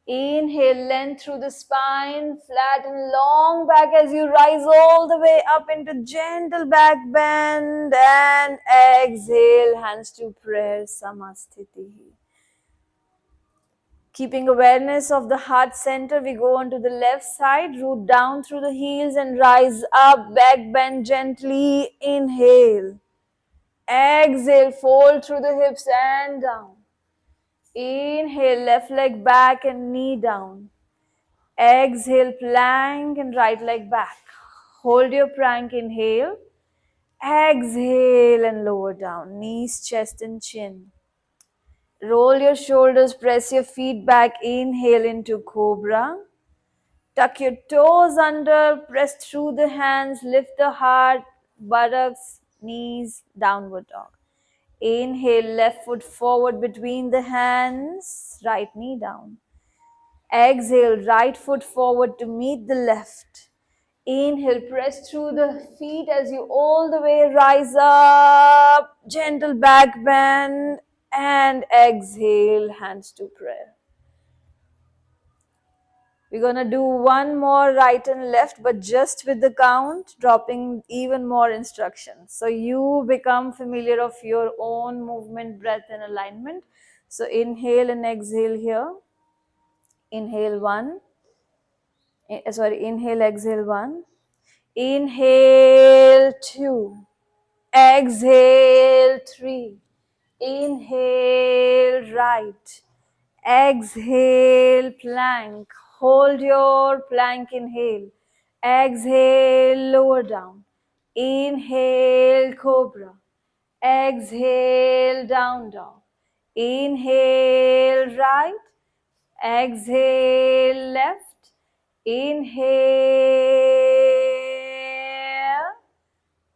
Inhale, length through the spine, flat and long back as you rise all the way up into gentle back bend. And exhale, hands to prayer, Samasthiti. Keeping awareness of the heart center, we go on to the left side, root down through the heels and rise up, back bend gently. Inhale. Exhale, fold through the hips and down. Inhale, left leg back and knee down. Exhale, plank and right leg back. Hold your plank, inhale. Exhale and lower down, knees, chest and chin. Roll your shoulders, press your feet back, inhale into cobra. Tuck your toes under, press through the hands, lift the heart, buttocks, knees, downward dog. Inhale, left foot forward between the hands, right knee down. Exhale, right foot forward to meet the left. Inhale, press through the feet as you all the way rise up, gentle back bend, and exhale, hands to prayer. We're going to do one more right and left, but just with the count, dropping even more instructions. So you become familiar of your own movement, breath, and alignment. So inhale and exhale here. Inhale one. Inhale, exhale one. Inhale two. Exhale three. Inhale right. Exhale, plank. Hold your plank, inhale. Exhale, lower down. Inhale, cobra. Exhale, down dog. Inhale, right. Exhale, left. Inhale.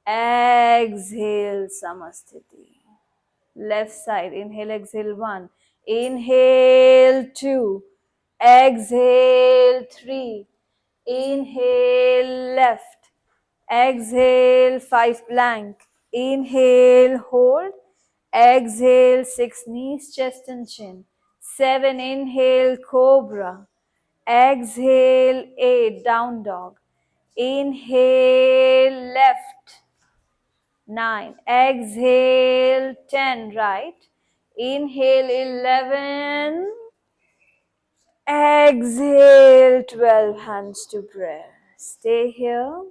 Exhale, Samasthiti. Left side, inhale, exhale, one. Inhale, two. Exhale, three. Inhale, left. Exhale, five, plank. Inhale, hold. Exhale, six, knees, chest and chin. Seven, inhale, cobra. Exhale, eight, down dog. Inhale, left. 9. Exhale, 10, right? Inhale, 11. Exhale, 12, hands to prayer. Stay here.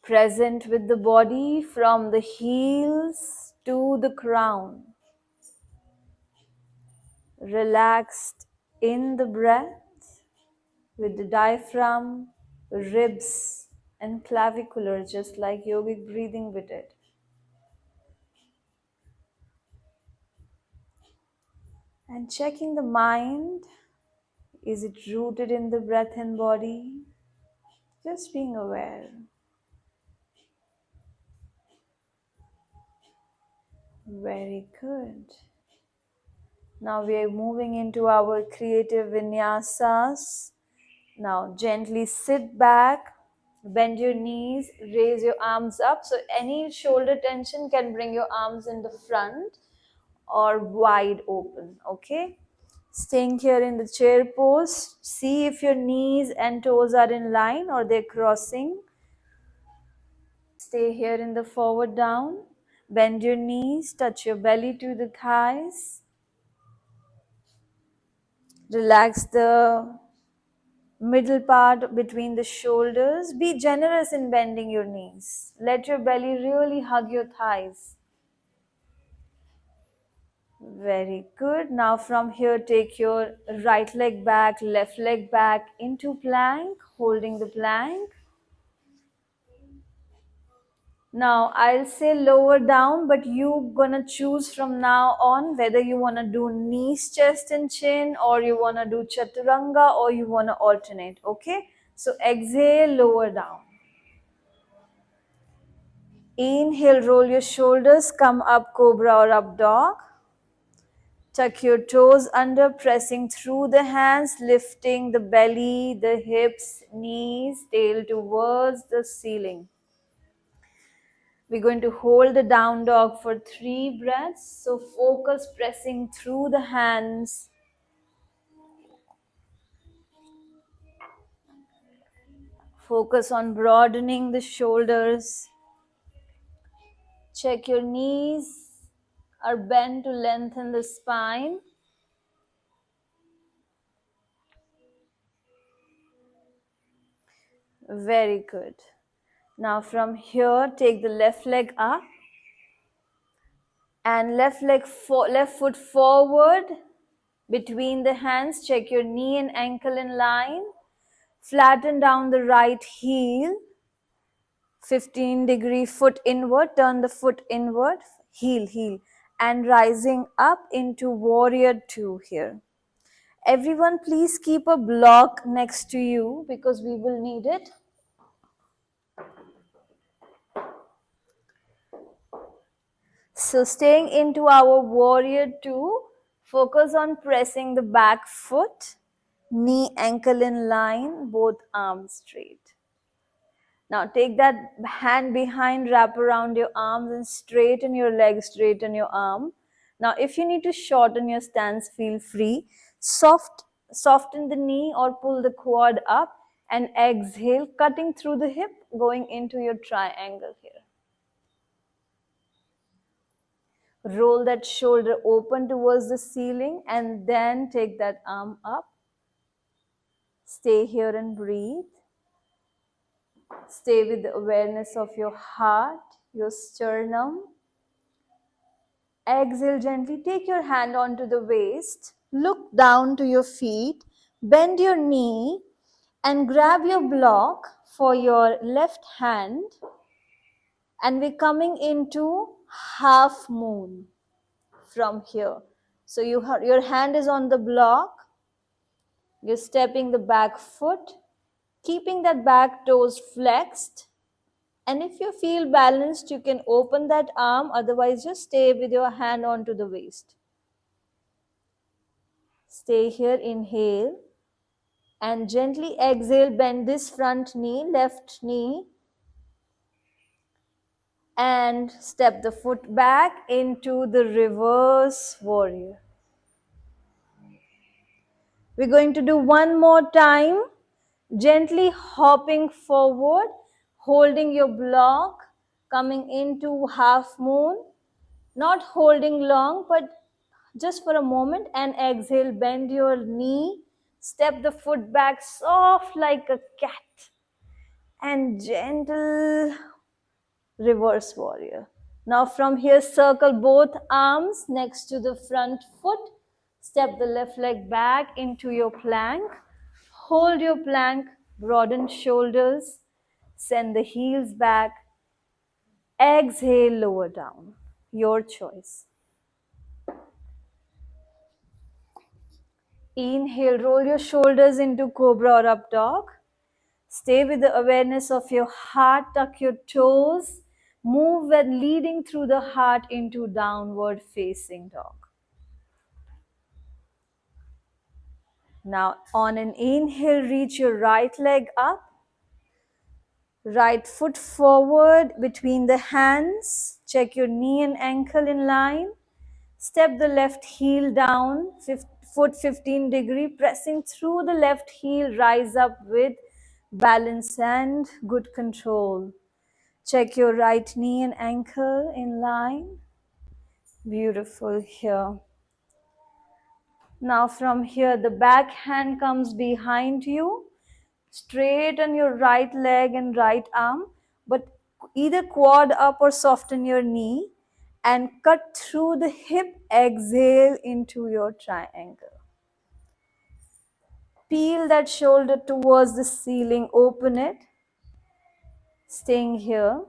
Present with the body from the heels to the crown. Relaxed in the breath with the diaphragm, ribs and clavicular, just like yogic breathing with it. And checking the mind. Is it rooted in the breath and body? Just being aware. Very good. Now we are moving into our creative vinyasas. Now gently sit back, bend your knees, raise your arms up. So any shoulder tension can bring your arms in the front or wide open. Okay? Staying here in the chair pose. See if your knees and toes are in line or they're crossing. Stay here in the forward down. Bend your knees, touch your belly to the thighs. Relax the middle part between the shoulders. Be generous in bending your knees. Let your belly really hug your thighs. Very good. Now from here, take your right leg back, left leg back into plank, holding the plank. Now I'll say lower down, but you gonna choose from now on whether you wanna do knees, chest and chin, or you wanna do chaturanga, or you wanna alternate, okay? So exhale, lower down. Inhale, roll your shoulders, come up cobra or up dog. Tuck your toes under, pressing through the hands, lifting the belly, the hips, knees, tail towards the ceiling. We're going to hold the down dog for 3 breaths. So focus pressing through the hands. Focus on broadening the shoulders. Check your knees are bent to lengthen the spine. Very good. Now from here, take the left leg up and left foot forward between the hands. Check your knee and ankle in line. Flatten down the right heel. 15-degree foot inward. Turn the foot inward. Heel. And rising up into warrior 2 here. Everyone, please keep a block next to you because we will need it. So staying into our warrior 2, focus on pressing the back foot, knee, ankle in line, both arms straight. Now take that hand behind, wrap around your arms and straighten your legs, straighten your arm. Now if you need to shorten your stance, feel free. Soften the knee or pull the quad up and exhale, cutting through the hip, going into your triangle here. Roll that shoulder open towards the ceiling and then take that arm up. Stay here and breathe. Stay with the awareness of your heart, your sternum. Exhale gently. Take your hand onto the waist. Look down to your feet. Bend your knee and grab your block for your left hand. And we're coming into half moon from here. So your hand is on the block. You're stepping the back foot, keeping that back toes flexed. And if you feel balanced, you can open that arm. Otherwise, just stay with your hand onto the waist. Stay here, inhale. And gently exhale, bend this front knee, left knee. And step the foot back into the reverse warrior. We're going to do one more time. Gently hopping forward, holding your block, coming into half moon, not holding long, but just for a moment, and exhale, bend your knee, step the foot back soft like a cat, and gentle reverse warrior. Now from here, circle both arms next to the front foot, step the left leg back into your plank. Hold your plank, broaden shoulders, send the heels back. Exhale, lower down. Your choice. Inhale, roll your shoulders into cobra or up dog. Stay with the awareness of your heart, tuck your toes. Move when leading through the heart into downward facing dog. Now on an inhale, reach your right leg up. Right foot forward between the hands. Check your knee and ankle in line. Step the left heel down, foot 15-degree, pressing through the left heel. Rise up with balance and good control. Check your right knee and ankle in line. Beautiful here. Now from here, the back hand comes behind you. Straighten your right leg and right arm, but either quad up or soften your knee and cut through the hip. Exhale into your triangle. Peel that shoulder towards the ceiling, open it, staying here,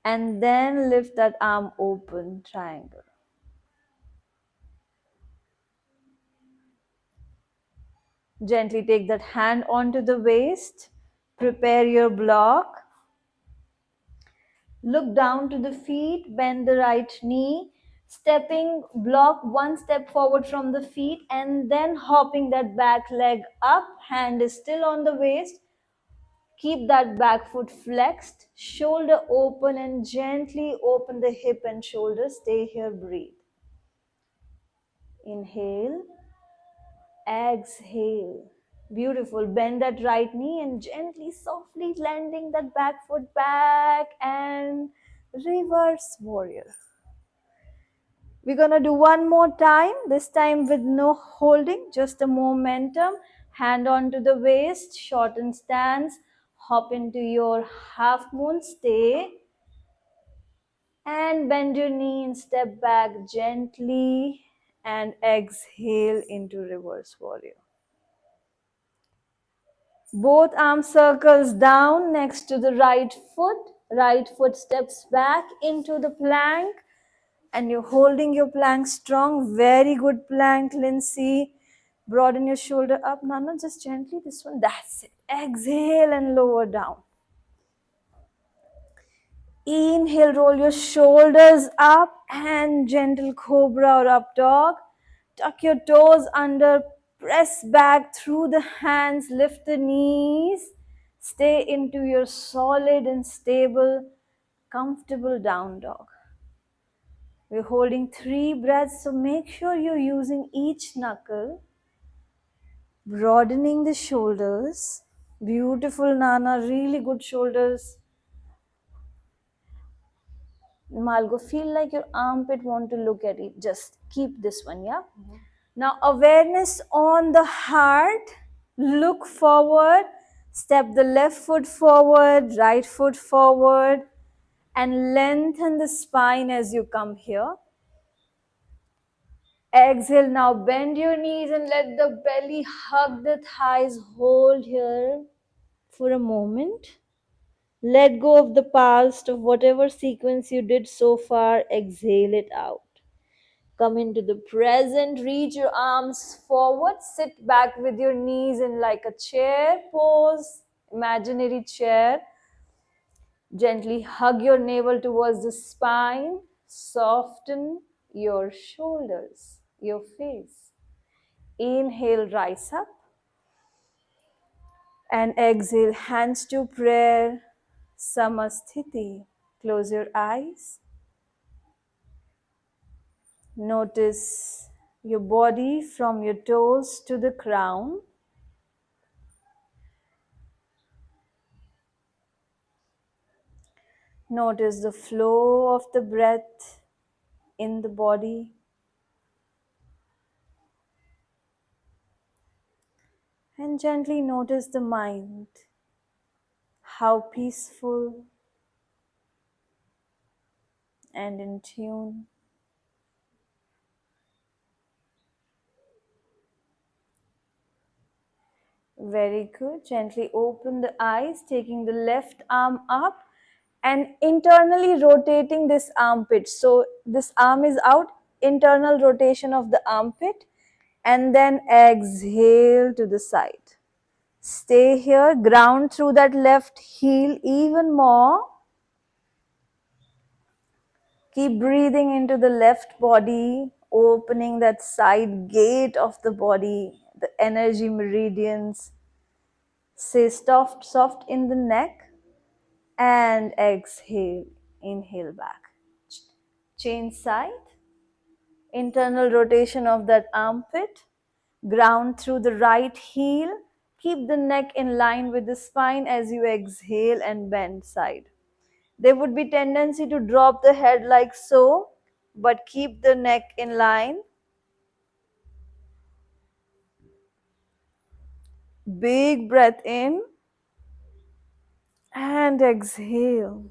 and then lift that arm open, triangle. Gently take that hand onto the waist, prepare your block. Look down to the feet, bend the right knee, stepping, block one step forward from the feet and then hopping that back leg up. Hand is still on the waist. Keep that back foot flexed, shoulder open and gently open the hip and shoulder. Stay here, breathe. Inhale, exhale. Beautiful. Bend that right knee and gently, softly landing that back foot back and reverse warrior. We're gonna do one more time, this time with no holding, just a momentum. Hand onto the waist, shorten stance, hop into your half moon, stay. And bend your knee and step back gently and exhale into reverse warrior. Both arm circles down next to the right foot. Right foot steps back into the plank. And you're holding your plank strong. Very good plank, Lindsay. Broaden your shoulder up. Nana, just gently. This one. That's it. Exhale and lower down. Inhale, roll your shoulders up and gentle cobra or up dog. Tuck your toes under. Press back through the hands. Lift the knees. Stay into your solid and stable, comfortable down dog. We're holding 3 breaths, so make sure you're using each knuckle, broadening the shoulders. Beautiful, Nana, really good shoulders. Malgo, feel like your armpit want to look at it. Just keep this one, yeah? Mm-hmm. Now, awareness on the heart. Look forward. Step the left foot forward, right foot forward, and lengthen the spine as you come here. Exhale, now bend your knees and let the belly hug the thighs. Hold here for a moment. Let go of the past, of whatever sequence you did so far. Exhale it out. Come into the present. Reach your arms forward. Sit back with your knees in like a chair pose. Imaginary chair. Gently hug your navel towards the spine. Soften your shoulders, your face. Inhale, rise up. And exhale, hands to prayer, Samasthiti. Close your eyes. Notice your body from your toes to the crown. Notice the flow of the breath in the body. And gently notice the mind, how peaceful and in tune. Very good. Gently open the eyes, taking the left arm up and internally rotating this armpit. So this arm is out, internal rotation of the armpit, and then exhale to the side. Stay here, ground through that left heel even more. Keep breathing into the left body, opening that side gate of the body, the energy meridians. Stay soft in the neck and exhale. Inhale back. Change side. Internal rotation of that armpit. Ground through the right heel. Keep the neck in line with the spine as you exhale and bend side. There would be tendency to drop the head like so, but keep the neck in line. Big breath in and exhale.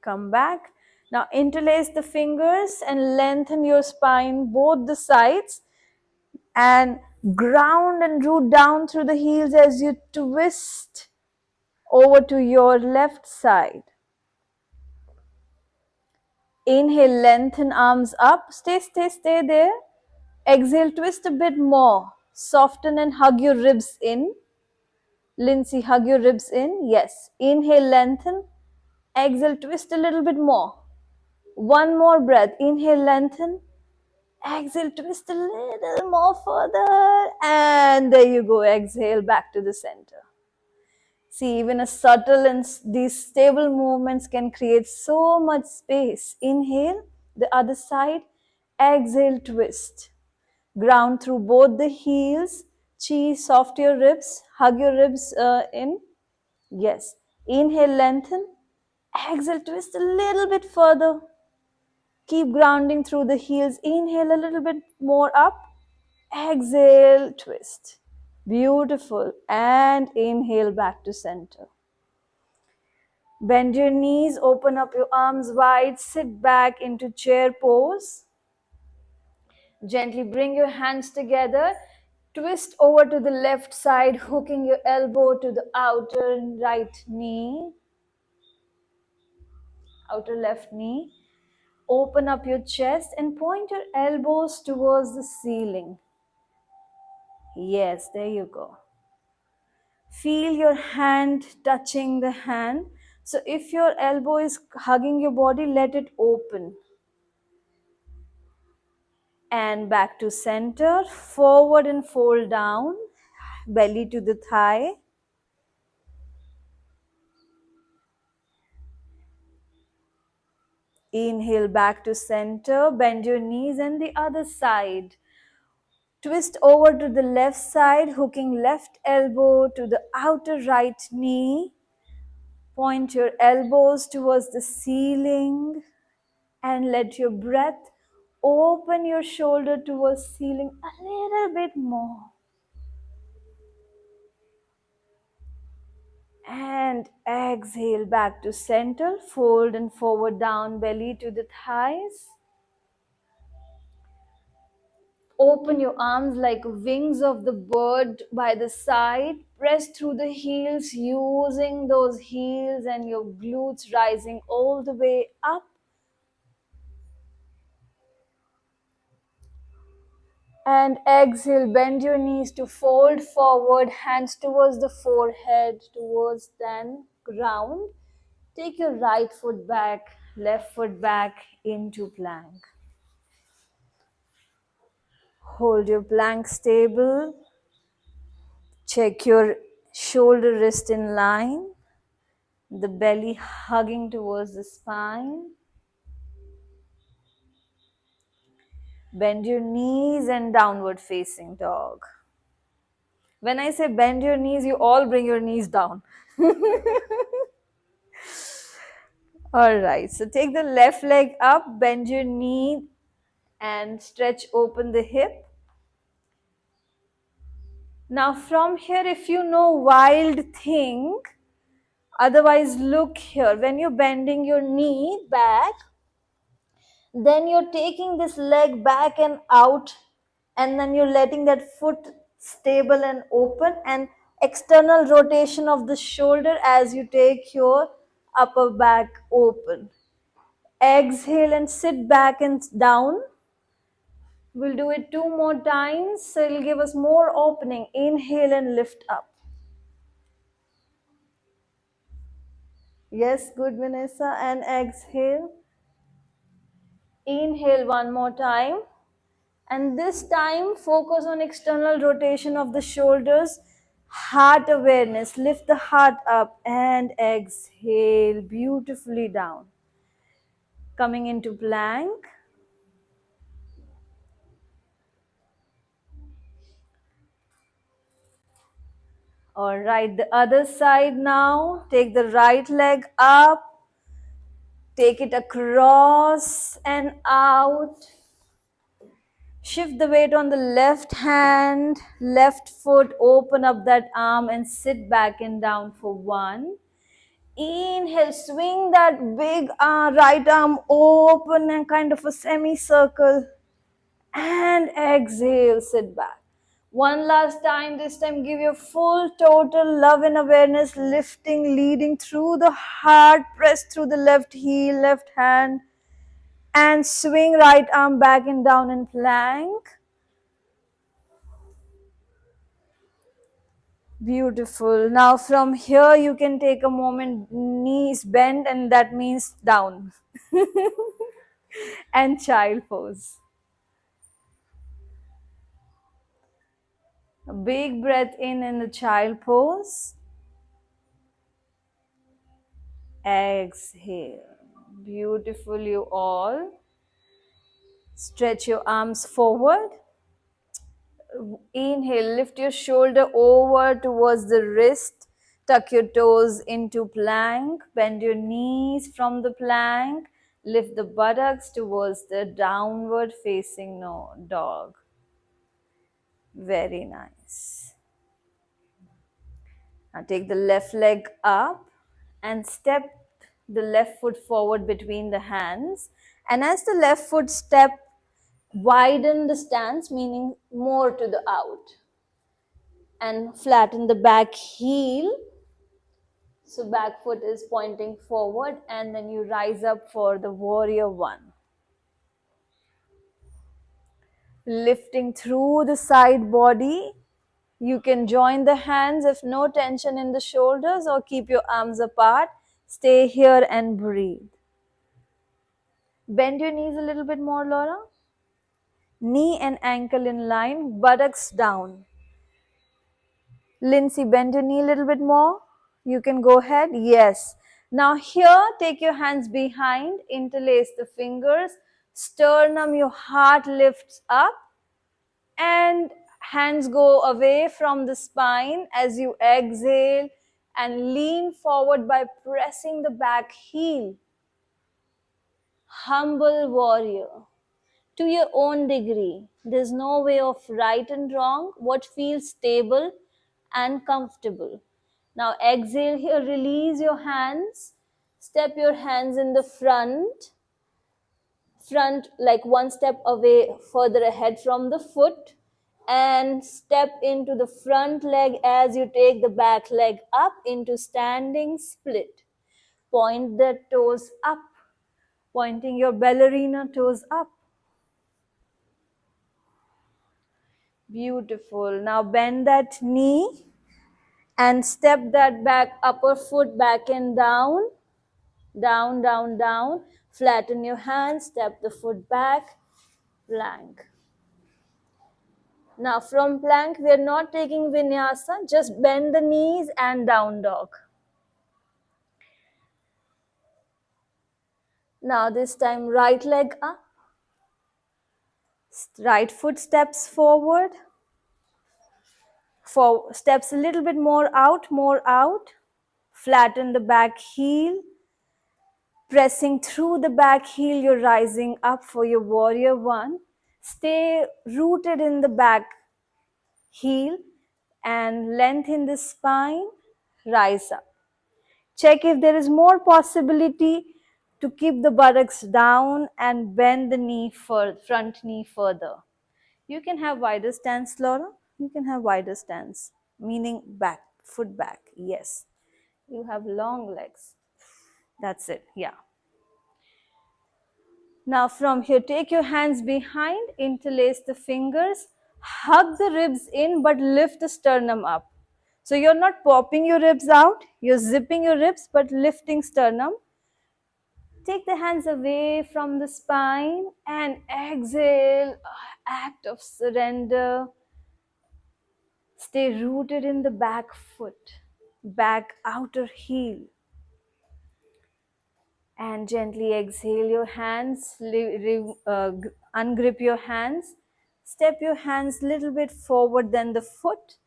Come back. Now interlace the fingers and lengthen your spine, both the sides, and ground and root down through the heels as you twist over to your left side. Inhale, lengthen arms up. Stay there. Exhale, twist a bit more. Soften and hug your ribs in. Lindsay, hug your ribs in. Yes. Inhale, lengthen. Exhale, twist a little bit more. One more breath. Inhale, lengthen. Exhale, twist a little more further. And there you go. Exhale back to the center. See, even a subtle and these stable movements can create so much space. Inhale, the other side. Exhale, twist. Ground through both the heels. Chi, soft your ribs. Hug your ribs in. Yes. Inhale, lengthen. Exhale, twist a little bit further. Keep grounding through the heels. Inhale a little bit more up. Exhale, twist. Beautiful. And inhale back to center. Bend your knees, open up your arms wide, sit back into chair pose. Gently bring your hands together. Twist over to the left side, hooking your elbow to the outer right knee, outer left knee. Open up your chest and point your elbows towards the ceiling. Yes, there you go. Feel your hand touching the hand. So if your elbow is hugging your body, let it open. And back to center. Forward and fold down. Belly to the thigh. Inhale back to center. Bend your knees and the other side. Twist over to the left side, hooking left elbow to the outer right knee. Point your elbows towards the ceiling and let your breath open your shoulder towards ceiling a little bit more. And exhale back to center. Fold and forward down, belly to the thighs. Open your arms like wings of the bird by the side. Press through the heels, using those heels and your glutes rising all the way up. And exhale, bend your knees to fold forward, hands towards the forehead, towards then ground. Take your right foot back, left foot back into plank. Hold your plank stable. Check your shoulder wrist in line. The belly hugging towards the spine. Bend your knees and downward facing dog. When I say bend your knees, you all bring your knees down. Alright, so take the left leg up, bend your knee and stretch open the hip. Now from here, if you know wild thing, otherwise look here. When you're bending your knee back, then you're taking this leg back and out, and then you're letting that foot stable and open, and external rotation of the shoulder as you take your upper back open. Exhale and sit back and down. We'll do it 2 more times, so it'll give us more opening. Inhale and lift up. Yes, good, Vanessa. And exhale. Inhale one more time. And this time, focus on external rotation of the shoulders. Heart awareness. Lift the heart up and exhale beautifully down. Coming into plank. Alright, the other side now. Take the right leg up. Take it across and out. Shift the weight on the left hand, left foot, open up that arm and sit back and down for 1. Inhale, swing that big right arm open and kind of a semicircle. And exhale, sit back. One last time, this time give your full total love and awareness, lifting, leading through the heart, press through the left heel, left hand, and swing right arm back and down in plank. Beautiful. Now from here you can take a moment, knees bend, and that means down. And child pose. A big breath in the child pose. Exhale. Beautiful, you all. Stretch your arms forward. Inhale, lift your shoulder over towards the wrist. Tuck your toes into plank. Bend your knees from the plank. Lift the buttocks towards the downward facing dog. Very nice. Now take the left leg up and step the left foot forward between the hands. And as the left foot step, widen the stance, meaning more to the out. And flatten the back heel. So back foot is pointing forward, and then you rise up for the warrior 1. Lifting through the side body. You can join the hands if no tension in the shoulders, or keep your arms apart. Stay here and breathe. Bend your knees a little bit more, Laura. Knee and ankle in line, buttocks down. Lindsay, bend your knee a little bit more. You can go ahead. Yes. Now here, take your hands behind, interlace the fingers, sternum, your heart lifts up, and hands go away from the spine as you exhale and lean forward by pressing the back heel. Humble warrior. To your own degree. There's no way of right and wrong. What feels stable and comfortable. Now exhale here, release your hands. Step your hands in the front like one step away further ahead from the foot, and step into the front leg as you take the back leg up into standing split. Point the toes up, pointing your ballerina toes up. Beautiful. Now bend that knee and step that back upper foot back and down. Down, down, down. Flatten your hands, step the foot back, plank. Now from plank, we are not taking vinyasa, just bend the knees and down dog. Now this time right leg up. Right foot steps forward. Steps a little bit more out, more out. Flatten the back heel. Pressing through the back heel, you're rising up for your warrior 1. Stay rooted in the back heel and lengthen the spine, rise up. Check if there is more possibility to keep the buttocks down and bend the front knee further. You can have wider stance, Laura. You can have wider stance, meaning back, foot back. Yes. You have long legs. That's it. Yeah. Now from here, take your hands behind, interlace the fingers, hug the ribs in but lift the sternum up. So you're not popping your ribs out, you're zipping your ribs but lifting sternum. Take the hands away from the spine and exhale, act of surrender. Stay rooted in the back foot, back outer heel. And gently exhale your hands, ungrip your hands, step your hands a little bit forward than the foot,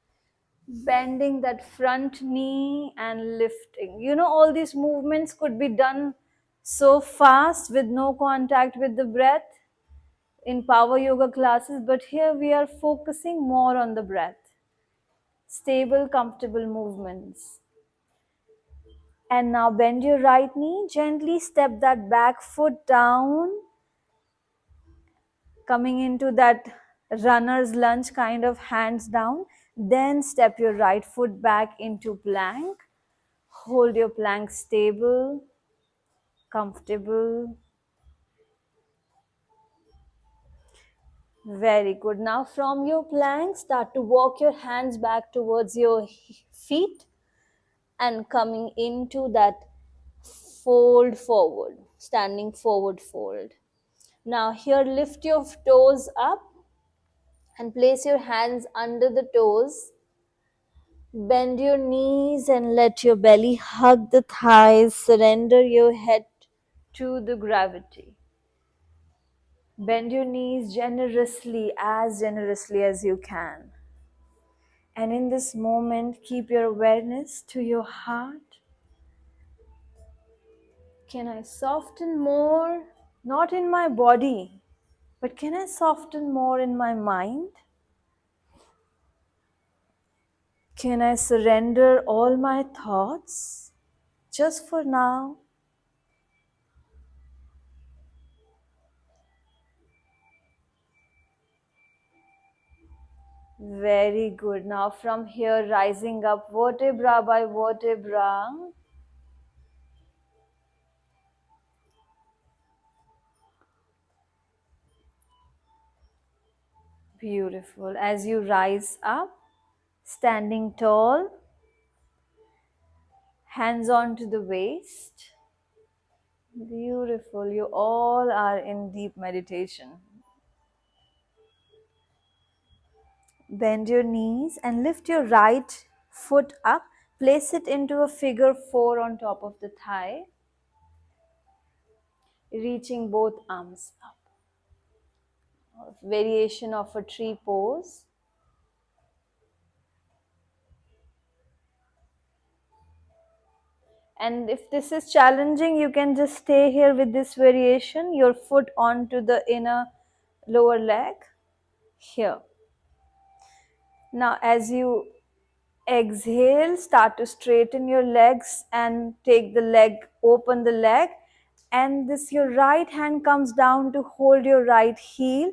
bending that front knee and lifting. You know, all these movements could be done so fast with no contact with the breath. in power yoga classes, but here we are focusing more on the breath. Stable, comfortable movements. And now bend your right knee, gently step that back foot down, coming into that runner's lunge kind of hands down. Then step your right foot back into plank. Hold your plank stable, comfortable. Very good. Now from your plank, start to walk your hands back towards your feet and coming into that fold forward, standing forward fold. Now here lift your toes up and place your hands under the toes. Bend your knees and let your belly hug the thighs. Surrender your head to the gravity. Bend your knees generously as you can. And in this moment, keep your awareness to your heart. Can I soften more? Not in my body, but can I soften more in my mind? Can I surrender all my thoughts just for now? Very good. Now from here, rising up vertebra by vertebra. Beautiful. As you rise up, standing tall, hands on to the waist. Beautiful. You all are in deep meditation. Bend your knees and lift your right foot up. Place it into a figure 4 on top of the thigh, reaching both arms up. Variation of a tree pose. And if this is challenging, you can just stay here with this variation, your foot onto the inner lower leg here. Now as you exhale, start to straighten your legs and take the leg, open the leg, and this your right hand comes down to hold your right heel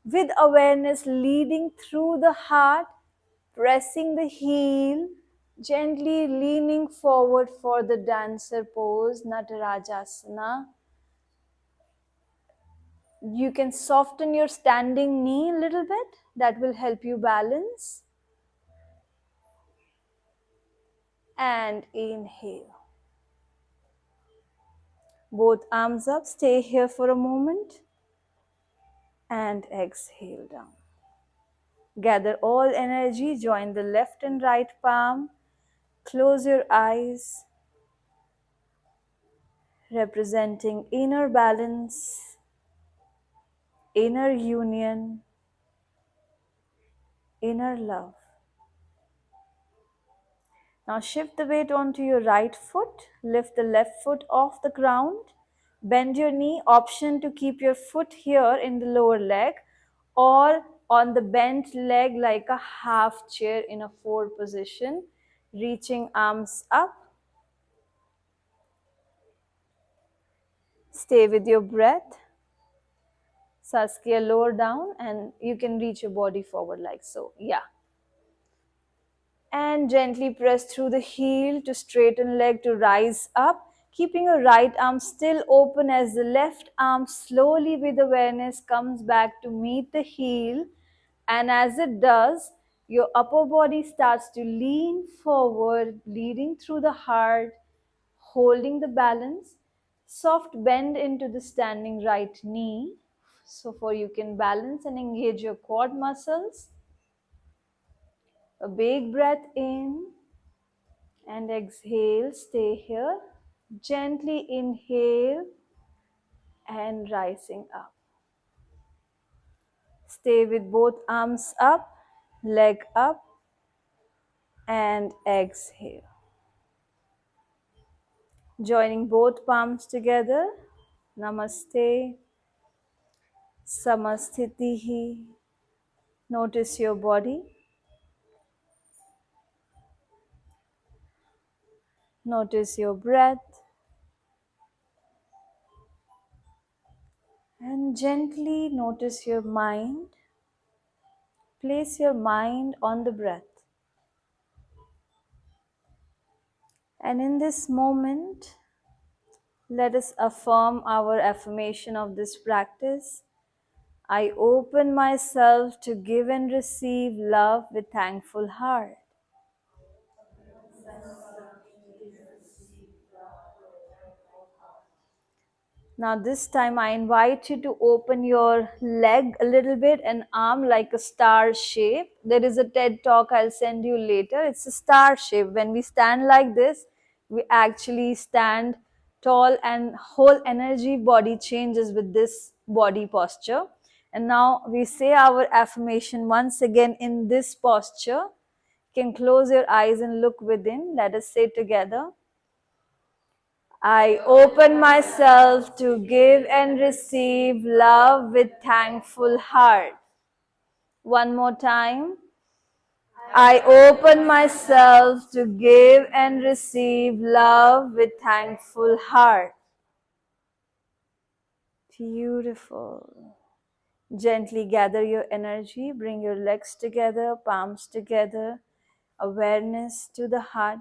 with awareness leading through the heart, pressing the heel, gently leaning forward for the dancer pose, Natarajasana. You can soften your standing knee a little bit, that will help you balance. And inhale. Both arms up, stay here for a moment. And exhale down. Gather all energy, join the left and right palm. Close your eyes, representing inner balance, inner union, inner love. Now shift the weight onto your right foot, lift the left foot off the ground, bend your knee, option to keep your foot here in the lower leg or on the bent leg like a half chair in a 4 position, reaching arms up. Stay with your breath. Saskia, lower down and you can reach your body forward like so. Yeah. And gently press through the heel to straighten leg to rise up, keeping your right arm still open as the left arm slowly with awareness comes back to meet the heel. And as it does, your upper body starts to lean forward, leading through the heart, holding the balance. Soft bend into the standing right knee. So for you can balance and engage your quad muscles. A big breath in and exhale, stay here. Gently inhale and rising up. Stay with both arms up, leg up and exhale. Joining both palms together, namaste. Samasthitihi. Notice your body. Notice your breath. And gently notice your mind. Place your mind on the breath. And in this moment, let us affirm our affirmation of this practice. I open myself to give and receive love with thankful heart. Now this time I invite you to open your leg a little bit and arm like a star shape. There is a TED talk I'll send you later. It's a star shape. When we stand like this, we actually stand tall and whole energy body changes with this body posture. And now we say our affirmation once again in this posture. You can close your eyes and look within. Let us say together. I open myself to give and receive love with thankful heart. One more time. I open myself to give and receive love with thankful heart. Beautiful. Gently gather your energy, bring your legs together, palms together, awareness to the heart.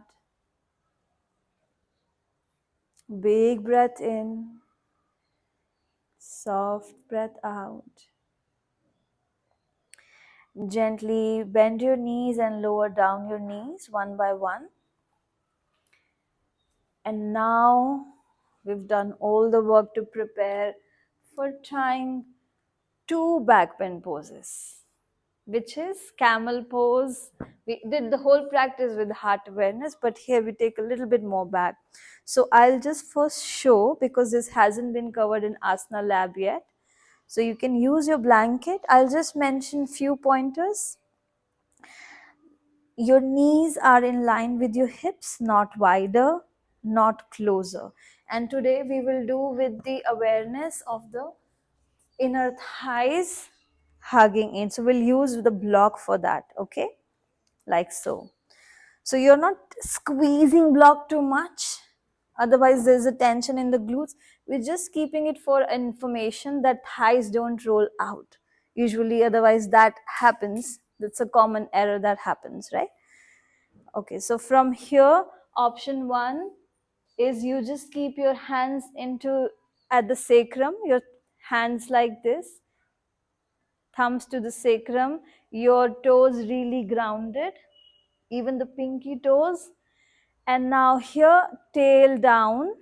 Big breath in, soft breath out. Gently bend your knees and lower down your knees one by one. And now we've done all the work to prepare for trying two back bend poses, which is camel pose. We did the whole practice with heart awareness, but here we take a little bit more back. So I'll just first show, because this hasn't been covered in Asana Lab yet. So you can use your blanket. I'll just mention few pointers. Your knees are in line with your hips, not wider, not closer. And today we will do with the awareness of the inner thighs hugging in. So we'll use the block for that, okay? Like so. So you're not squeezing block too much. Otherwise there's a tension in the glutes. We're just keeping it for information that thighs don't roll out. Usually otherwise that happens. That's a common error that happens, right? Okay, so from here, option one is you just keep your hands at the sacrum, your hands like this, thumbs to the sacrum, your toes really grounded, even the pinky toes. And now here, tail down,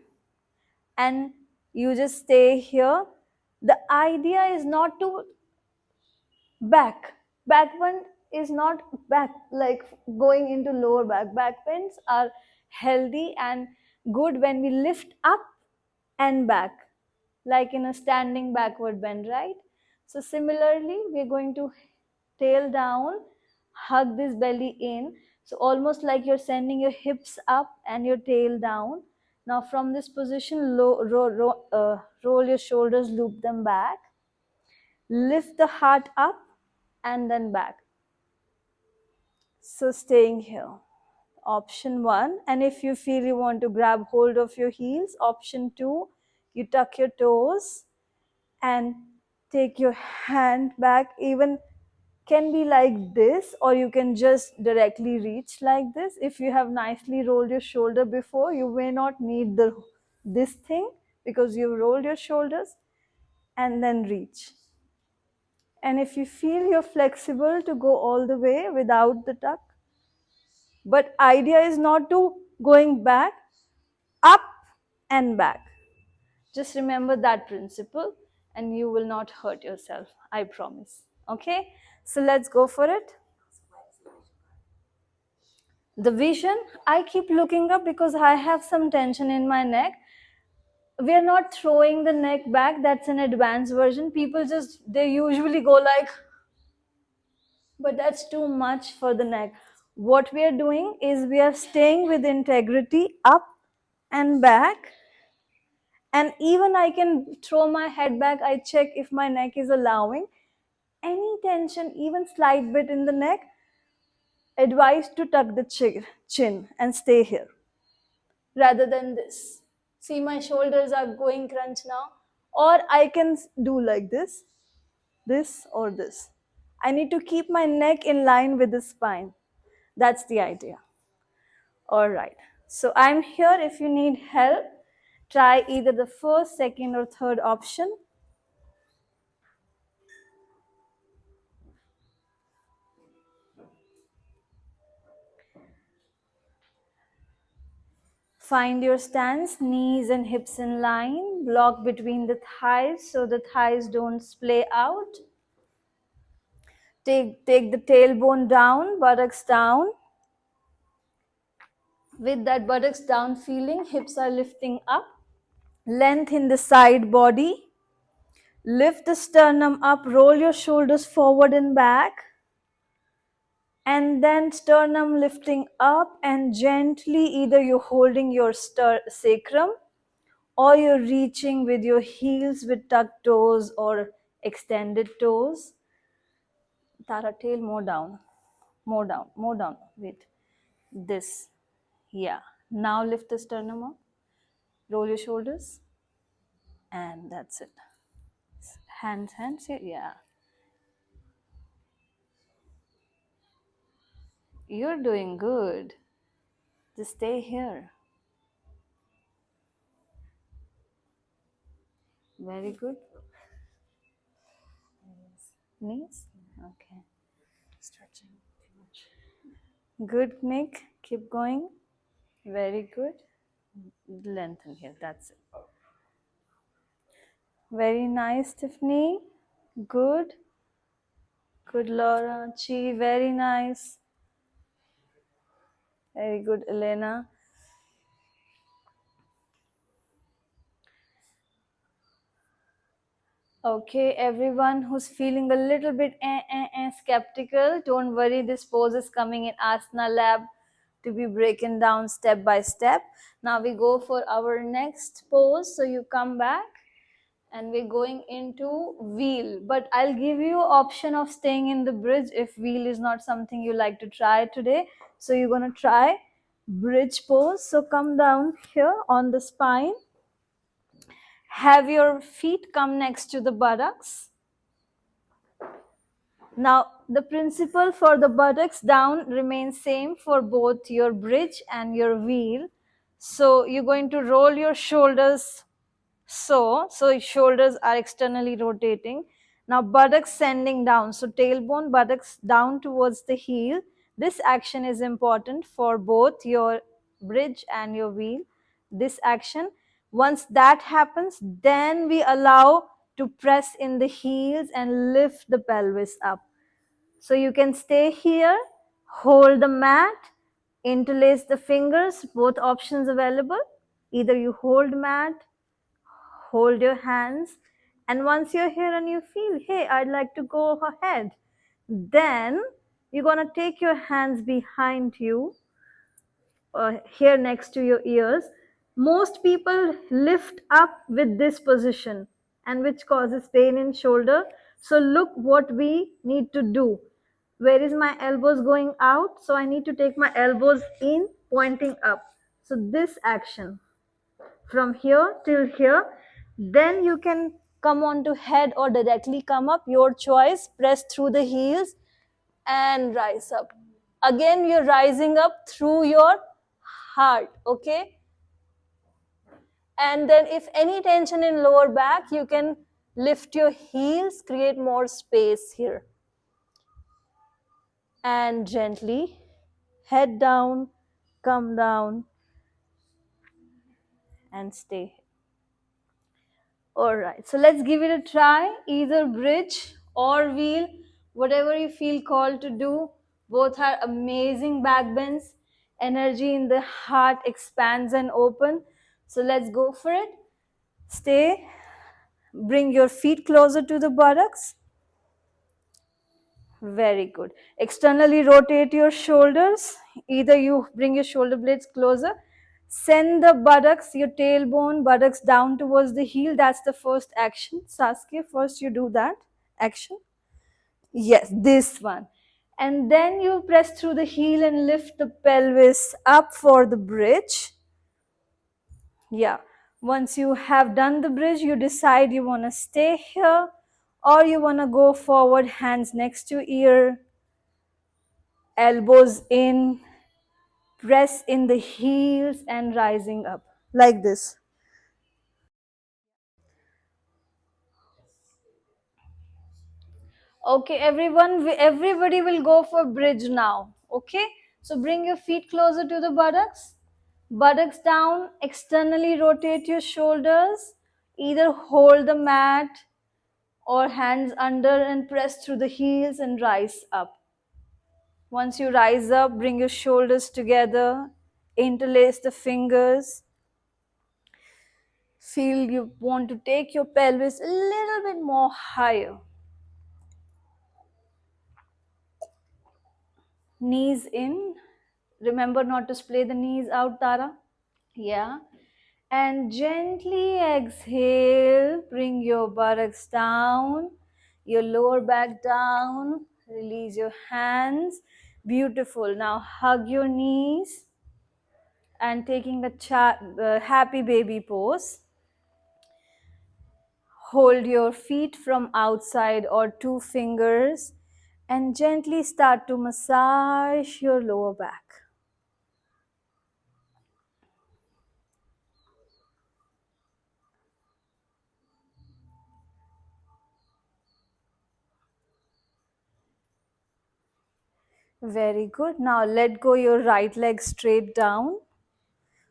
and you just stay here. The idea is not to back bend is not back like going into lower back bends are healthy and good when we lift up and back, like in a standing backward bend, right? So similarly we're going to tail down, hug this belly in, so almost like you're sending your hips up and your tail down. Now from this position, roll your shoulders, loop them back, lift the heart up and then back. So staying here, option one. And if you feel you want to grab hold of your heels, option two, you tuck your toes and take your hand back. Even can be like this, or you can just directly reach like this. If you have nicely rolled your shoulder before, you may not need this thing because you rolled your shoulders and then reach. And if you feel you're flexible to go all the way without the tuck, but idea is not to going back, up and back. Just remember that principle and you will not hurt yourself, I promise. Okay, so let's go for it. The vision, I keep looking up because I have some tension in my neck. We are not throwing the neck back, that's an advanced version. People they usually go like, but that's too much for the neck. What we are doing is we are staying with integrity, up and back, And even I can throw my head back. I check if my neck is allowing any tension, even slight bit in the neck. Advised to tuck the chin and stay here rather than this. See, my shoulders are going crunch now. Or I can do like this or this. I need to keep my neck in line with the spine. That's the idea. All right. So I'm here if you need help. Try either the first, second, or third option. Find your stance, knees and hips in line. Block between the thighs so the thighs don't splay out. Take the tailbone down, buttocks down. With that buttocks down feeling, hips are lifting up. Length in the side body. Lift the sternum up, roll your shoulders forward and back. And then sternum lifting up, and gently either you're holding your sacrum or you're reaching with your heels with tucked toes or extended toes. Tara, tail more down, more down, more down. Wait, this. Yeah. Now lift the sternum up, roll your shoulders, and that's it. Hands, yeah. You're doing good. Just stay here. Very good. Knees? Okay. Stretching too much. Good, Nick. Keep going. Very good. Lengthen here. That's it. Very nice, Tiffany. Good. Good, Laura. Chi. Very nice. Very good, Elena. Okay, everyone who's feeling a little bit skeptical, don't worry. This pose is coming in Asana Lab to be broken down step by step. Now we go for our next pose. So you come back and we're going into wheel. But I'll give you option of staying in the bridge if wheel is not something you like to try today. So you're going to try bridge pose. So come down here on the spine. Have your feet come next to the buttocks. Now, the principle for the buttocks down remains same for both your bridge and your wheel. So you're going to roll your shoulders so your shoulders are externally rotating. Now buttocks sending down. So tailbone, buttocks down towards the heel. This action is important for both your bridge and your wheel. This action. Once that happens, then we allow to press in the heels and lift the pelvis up. So you can stay here, hold the mat, interlace the fingers, both options available. Either you hold mat, hold your hands, and once you're here and you feel, hey, I'd like to go ahead, then you're going to take your hands behind you, here next to your ears. Most people lift up with this position, and which causes pain in shoulder. So look what we need to do. Where is my elbows going out? So I need to take my elbows in, pointing up. So this action from here till here. Then you can come on to head or directly come up, your choice. Press through the heels and rise up. Again, you're rising up through your heart, okay? And then if any tension in lower back, you can lift your heels, create more space here. And gently head down, come down, and stay. All right, so let's give it a try. Either bridge or wheel, whatever you feel called to do. Both are amazing back bends. Energy in the heart expands and open. So let's go for it. Stay. Bring your feet closer to the buttocks. Very good. Externally rotate your shoulders. Either you bring your shoulder blades closer. Send the buttocks, your tailbone, buttocks down towards the heel. That's the first action. Saskia, first you do that action. Yes, this one. And then you press through the heel and lift the pelvis up for the bridge. Yeah. Once you have done the bridge, you decide you want to stay here or you want to go forward, hands next to ear, elbows in, press in the heels and rising up like this. Okay, everyone, everybody will go for bridge now. Okay, so bring your feet closer to the buttocks. Buttocks down, externally rotate your shoulders. Either hold the mat or hands under and press through the heels and rise up. Once you rise up, bring your shoulders together, interlace the fingers. Feel you want to take your pelvis a little bit more higher. Knees in. Remember not to splay the knees out, Tara. Yeah. And gently exhale. Bring your buttocks down, your lower back down. Release your hands. Beautiful. Now hug your knees and taking a happy baby pose. Hold your feet from outside or two fingers and gently start to massage your lower back. Very good. Now let go your right leg straight down.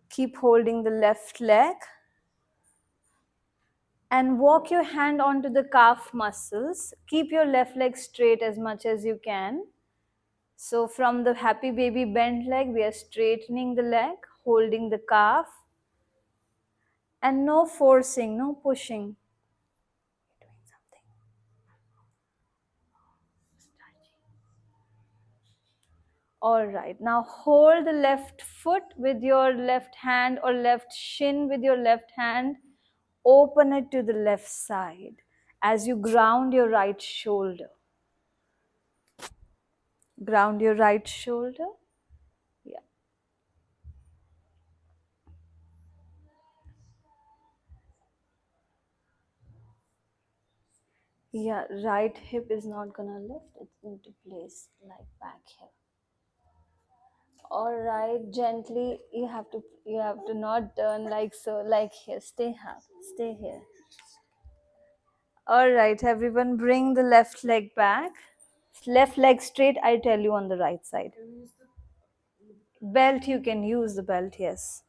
Keep holding the left leg. And walk your hand onto the calf muscles. Keep your left leg straight as much as you can. So from the happy baby bent leg, we are straightening the leg, holding the calf. And no forcing, no pushing. Doing something. All right, now hold the left foot with your left hand or left shin with your left hand. Open it to the left side as you ground your right shoulder. Ground your right shoulder. Yeah. Yeah, right hip is not gonna lift. It's into place like back here. All right, gently. You have to not turn like so, like here. Stay here. Stay here. All right, everyone, bring the left leg back. Left leg straight, I tell you on the right side. Belt, you can use the belt, yes.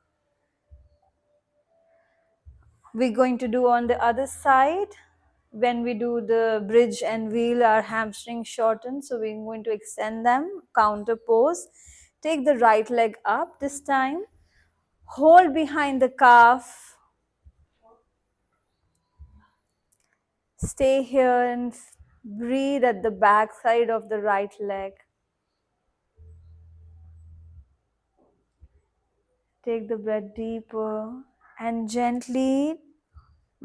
We're going to do on the other side. When we do the bridge and wheel, our hamstring shorten, so we're going to extend them. Counter pose. Take the right leg up this time. Hold behind the calf. Stay here and breathe at the back side of the right leg. Take the breath deeper and gently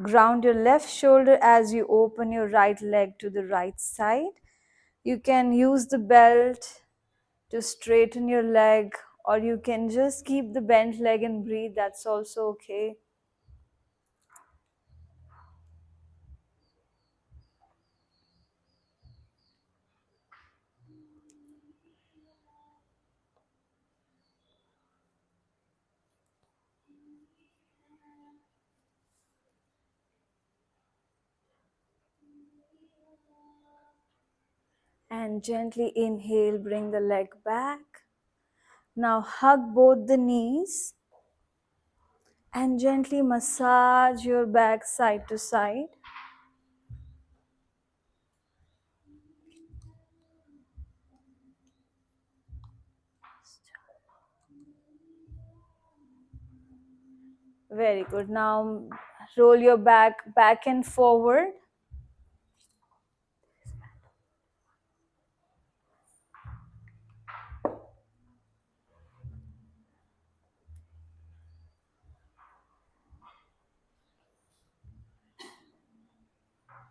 ground your left shoulder as you open your right leg to the right side. You can use the belt to straighten your leg, or you can just keep the bent leg and breathe. That's also okay. And gently inhale, bring the leg back. Now hug both the knees and gently massage your back side to side. Very good. Now roll your back and forward.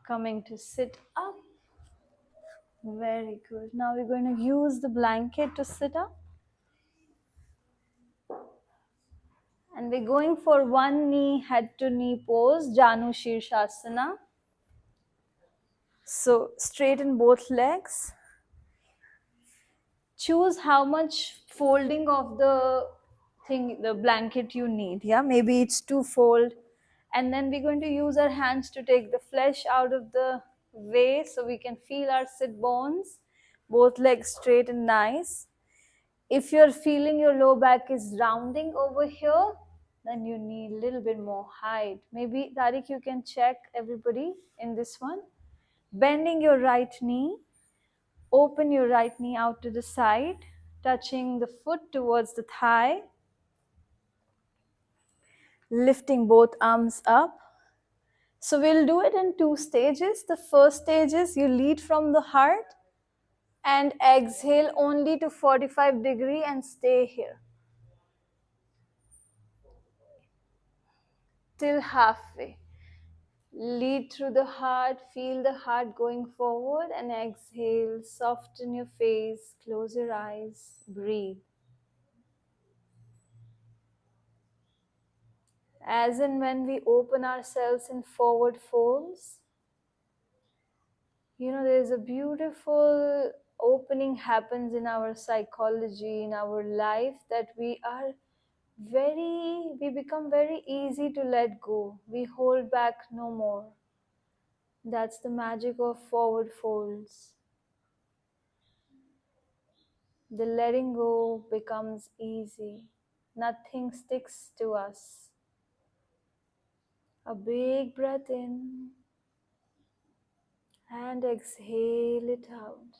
Coming to sit up. Very good. Now we're going to use the blanket to sit up. And we're going for one knee, head to knee pose, Janu Shirshasana. So straighten both legs. Choose how much folding of the blanket you need. Yeah, maybe it's two fold. And then we're going to use our hands to take the flesh out of the way so we can feel our sit bones. Both legs straight and nice. If you're feeling your low back is rounding over here, then you need a little bit more height. Maybe, Tariq, you can check everybody in this one. Bending your right knee, open your right knee out to the side, touching the foot towards the thigh, lifting both arms up. So we'll do it in two stages. The first stage is you lead from the heart and exhale only to 45 degree and stay here till halfway. Lead through the heart, feel the heart going forward, and exhale, soften your face, close your eyes, breathe. As and when we open ourselves in forward folds, there's a beautiful opening happens in our psychology, in our life, that we become very easy to let go. We hold back no more. That's the magic of forward folds. The letting go becomes easy. Nothing sticks to us. A big breath in and exhale it out.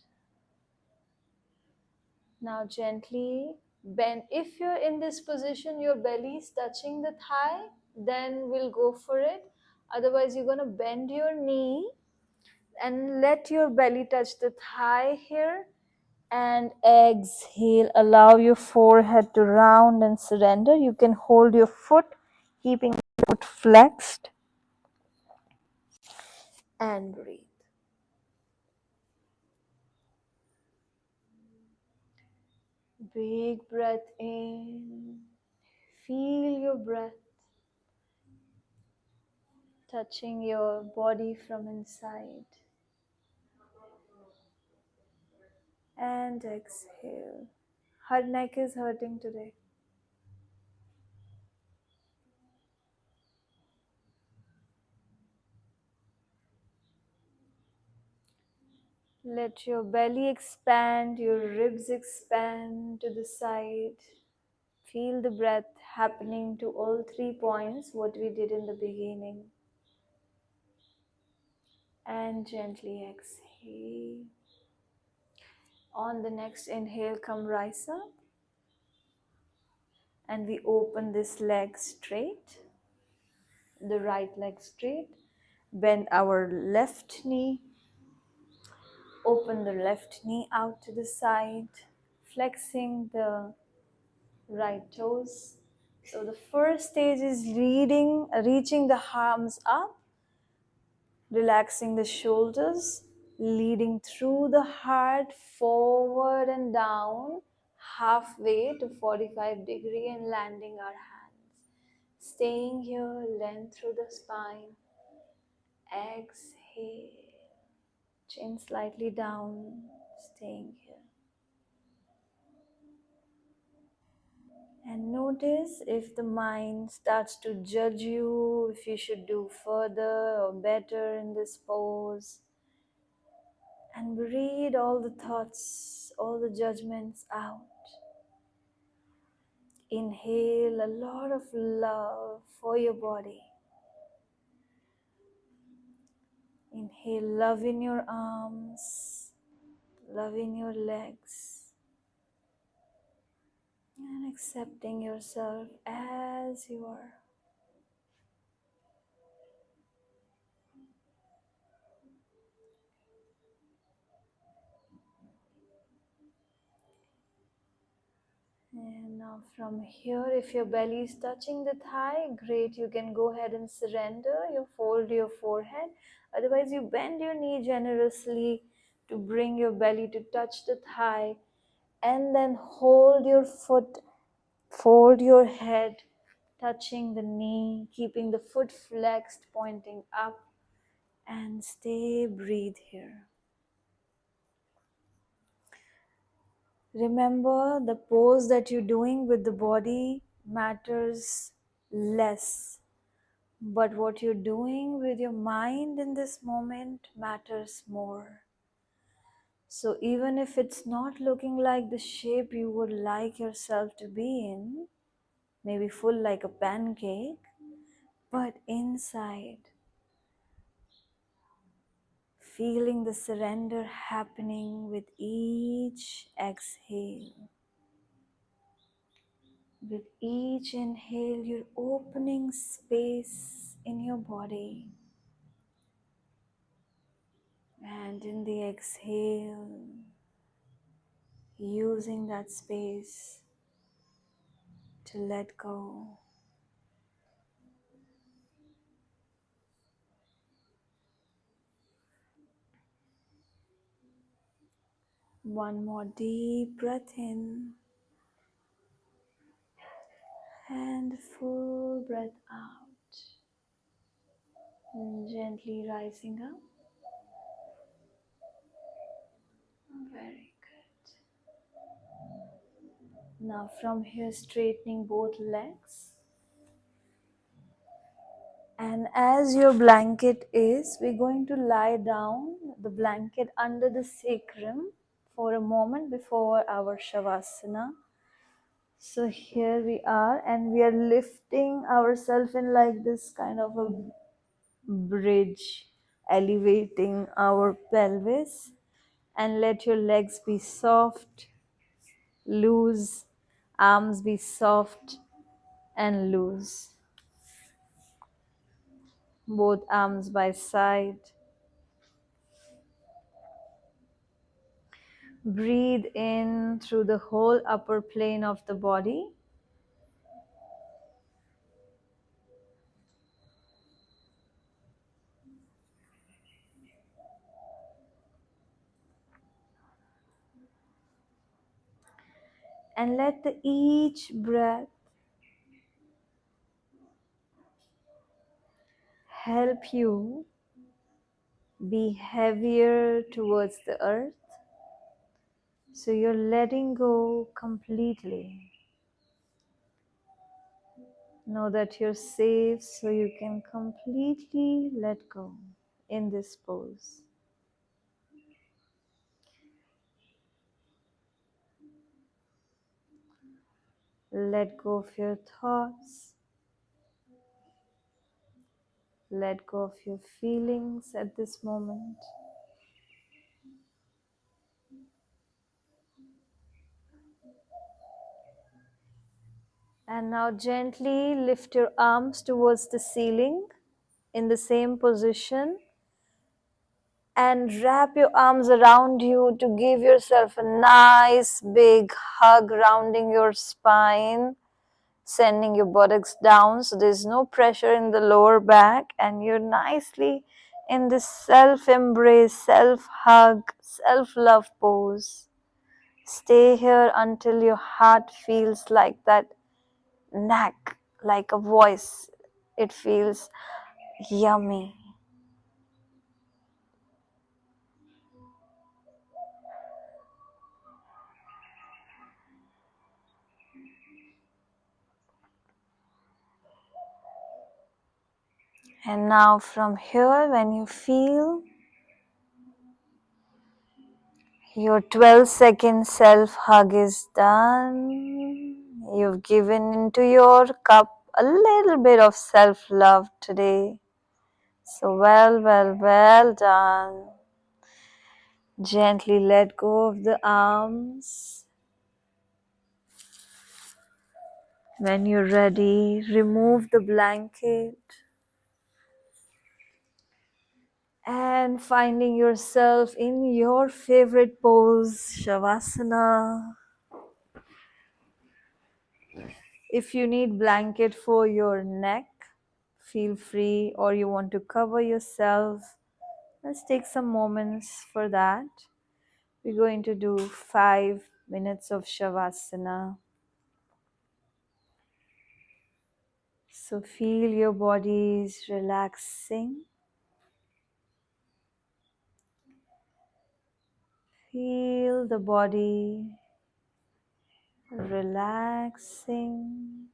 Now gently bend. If you're in this position, your belly is touching the thigh, then we'll go for it. Otherwise, you're going to bend your knee and let your belly touch the thigh here. And exhale, allow your forehead to round and surrender. You can hold your foot, keeping the foot flexed, and breathe. Big breath in. Feel your breath touching your body from inside. And exhale. Her neck is hurting today. Let your belly expand, your ribs expand to the side. Feel the breath happening to all 3 points, what we did in the beginning. And gently exhale. On the next inhale, come rise up. And we open this leg straight, the right leg straight. Bend our left knee. Open the left knee out to the side, flexing the right toes. So the first stage is reaching the arms up, relaxing the shoulders, leading through the heart, forward and down, halfway to 45 degree and landing our hands. Staying here, length through the spine. Exhale, chin slightly down, staying here. And notice if the mind starts to judge you, if you should do further or better in this pose. And breathe all the thoughts, all the judgments out. Inhale a lot of love for your body. Inhale love in your arms, love in your legs. And accepting yourself as you are. And now from here, if your belly is touching the thigh, great, you can go ahead and surrender. You fold your forehead. Otherwise, you bend your knee generously to bring your belly to touch the thigh. And then hold your foot, fold your head, touching the knee, keeping the foot flexed, pointing up. And stay, breathe here. Remember, the pose that you're doing with the body matters less, but what you're doing with your mind in this moment matters more. So even if it's not looking like the shape you would like yourself to be in, maybe full like a pancake, but inside, feeling the surrender happening with each exhale. With each inhale, you're opening space in your body. And in the exhale, using that space to let go. One more deep breath in and full breath out. And gently rising up. Very good. Now from here, straightening both legs. And as your blanket is, we're going to lie down the blanket under the sacrum for a moment before our Shavasana. So here we are, and we are lifting ourselves in like this kind of a bridge, elevating our pelvis, and let your legs be soft, loose, arms be soft and loose. Both arms by side. Breathe in through the whole upper plane of the body. And let each breath help you be heavier towards the earth. So you're letting go completely. Know that you're safe, so you can completely let go in this pose. Let go of your thoughts. Let go of your feelings at this moment. And now gently lift your arms towards the ceiling in the same position. And wrap your arms around you to give yourself a nice big hug, rounding your spine, sending your buttocks down so there's no pressure in the lower back, and you're nicely in this self-embrace, self-hug, self-love pose. Stay here until your heart feels like that knack, like a voice. It feels yummy. And now from here, when you feel your 12-second self-hug is done, you've given into your cup a little bit of self-love today. So well done. Gently let go of the arms. When you're ready, remove the blanket. And finding yourself in your favorite pose, Shavasana. If you need blanket for your neck, feel free, or you want to cover yourself, let's take some moments for that. We're going to do 5 minutes of Shavasana. So feel your bodies relaxing. Feel the body relaxing.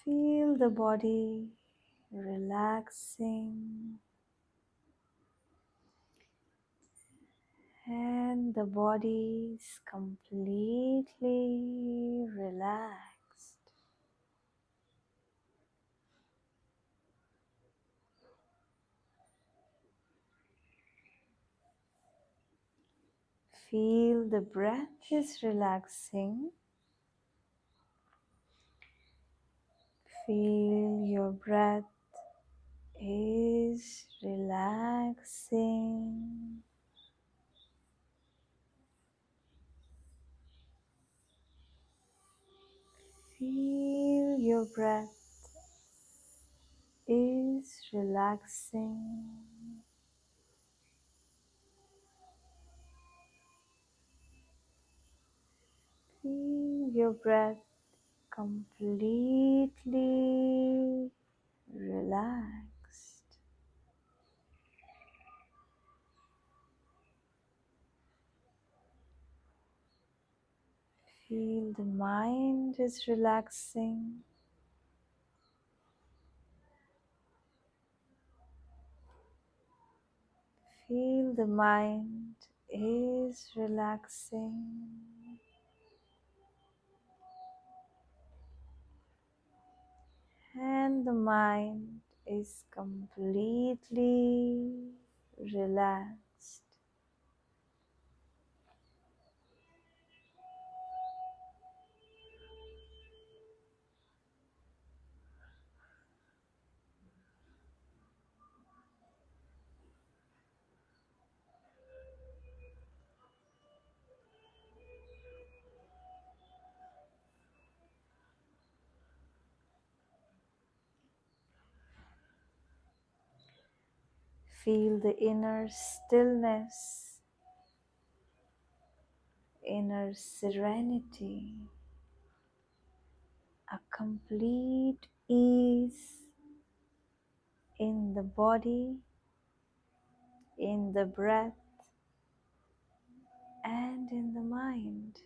Feel the body relaxing. And the body is completely relaxed. Feel the breath is relaxing. Feel your breath is relaxing. Feel your breath is relaxing. Feel your breath completely relaxed. Feel the mind is relaxing. Feel the mind is relaxing. And the mind is completely relaxed. Feel the inner stillness, inner serenity, a complete ease in the body, in the breath, and in the mind.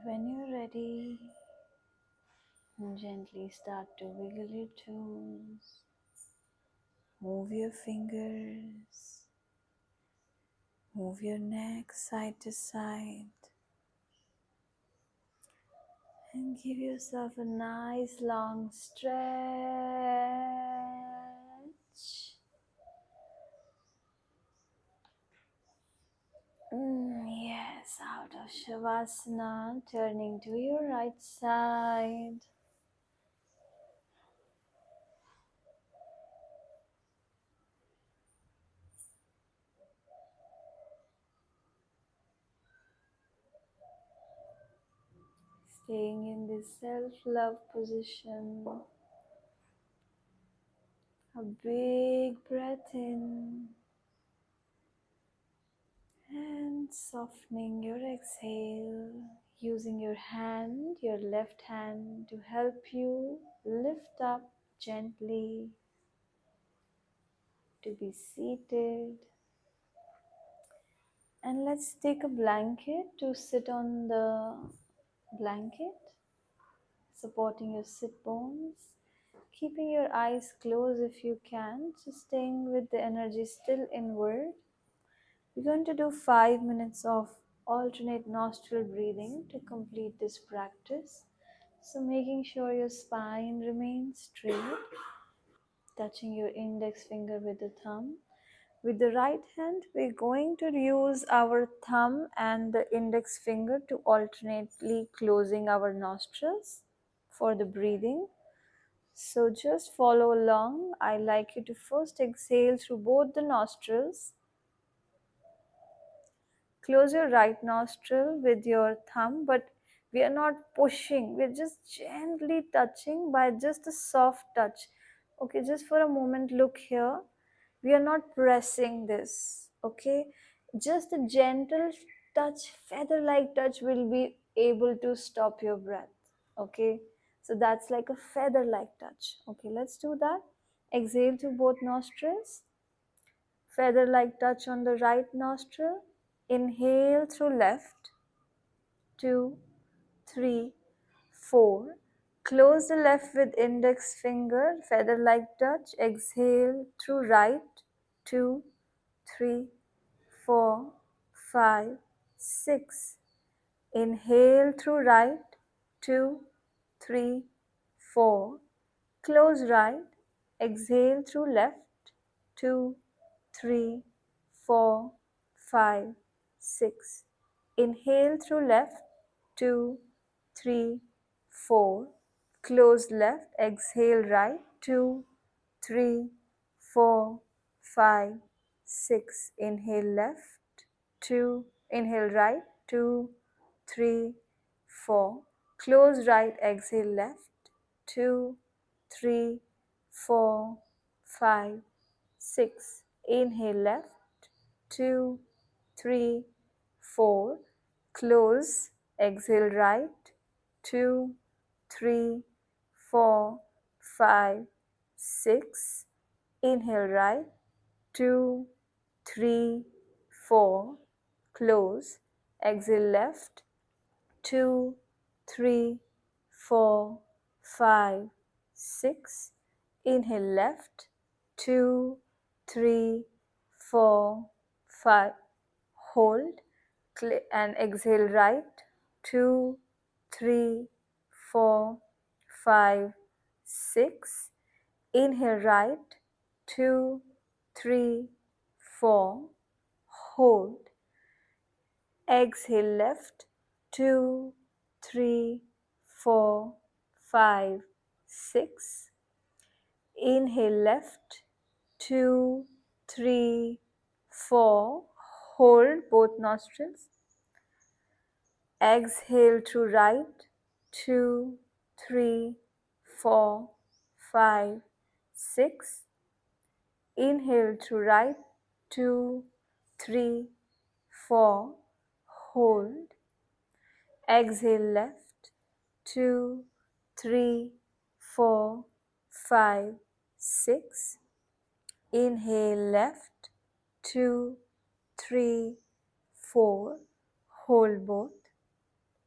When you're ready, gently start to wiggle your toes, move your fingers, move your neck side to side, and give yourself a nice long stretch. Yes, out of Shavasana, turning to your right side. Staying in this self-love position. A big breath in and softening your exhale. Using your hand, your left hand, to help you lift up gently, to be seated. And let's take a blanket to sit on the blanket, supporting your sit bones. Keeping your eyes closed if you can, just staying with the energy still inward. We're going to do 5 minutes of alternate nostril breathing to complete this practice. So making sure your spine remains straight, touching your index finger with the thumb. With the right hand, we're going to use our thumb and the index finger to alternately closing our nostrils for the breathing. So just follow along. I like you to first exhale through both the nostrils. Close your right nostril with your thumb, but we are not pushing. We're just gently touching by just a soft touch. Okay, just for a moment, look here. We are not pressing this. Okay, just a gentle touch, feather-like touch will be able to stop your breath. Okay, so that's like a feather-like touch. Okay, let's do that. Exhale through both nostrils. Feather-like touch on the right nostril. Inhale through left. 2, 3, 4. Close the left with index finger. Feather-like touch. Exhale through right. 2, 3, 4, 5, 6. Inhale through right. 2, 3, 4. Close right. Exhale through left. 2, 3, 4, 5, 6. Inhale through left. 2, 3, 4. Close left. Exhale right. 2, 3, 4, 5, 6. Inhale left. 2. Inhale right. 2, 3, 4. Close right. Exhale left. 2, 3, 4, 5, 6. Inhale left. 2, 3, 4. Close. Exhale right. 2, 3, 4, 5, 6. Inhale right. 2, 3, 4. Close. Exhale left. 2, 3, 4, 5, 6. Inhale left. 2, 3, 4, 5. Hold and exhale right. 2, 3, 4, 5, 6. Inhale right. 2, 3, 4. Hold. Exhale left. 2, 3, 4, 5, 6. Inhale left. 2, 3, 4. Hold both nostrils. Exhale to right. 2, 3, 4, 5, 6. Inhale to right. 2, 3, 4. Hold. Exhale left. 2, 3, 4, 5, 6. Inhale left. 2, 3, 4. Hold both.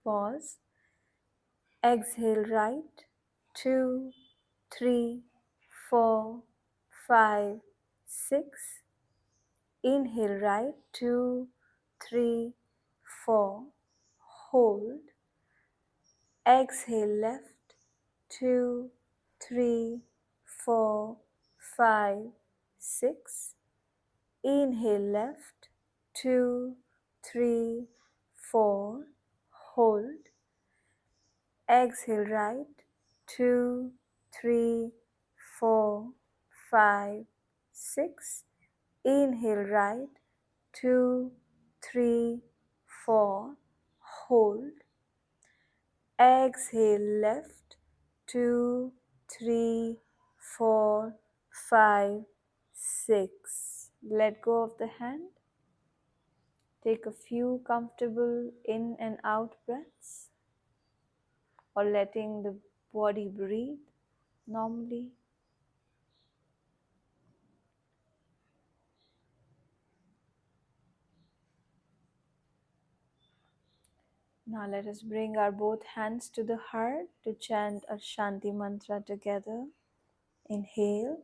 Pause. Exhale right. 2, 3, 4, 5, 6. Inhale right. 2, 3, 4. Hold. Exhale left. 2, 3, 4, 5, 6. Inhale left. 2, 3, 4. Hold. Exhale right. 2, 3, 4, 5, 6. Inhale right. 2, 3, 4. Hold. Exhale left. 2, 3, 4, 5, 6. Let go of the hand. Take a few comfortable in and out breaths, or letting the body breathe normally. Now let us bring our both hands to the heart to chant a Shanti mantra together. Inhale.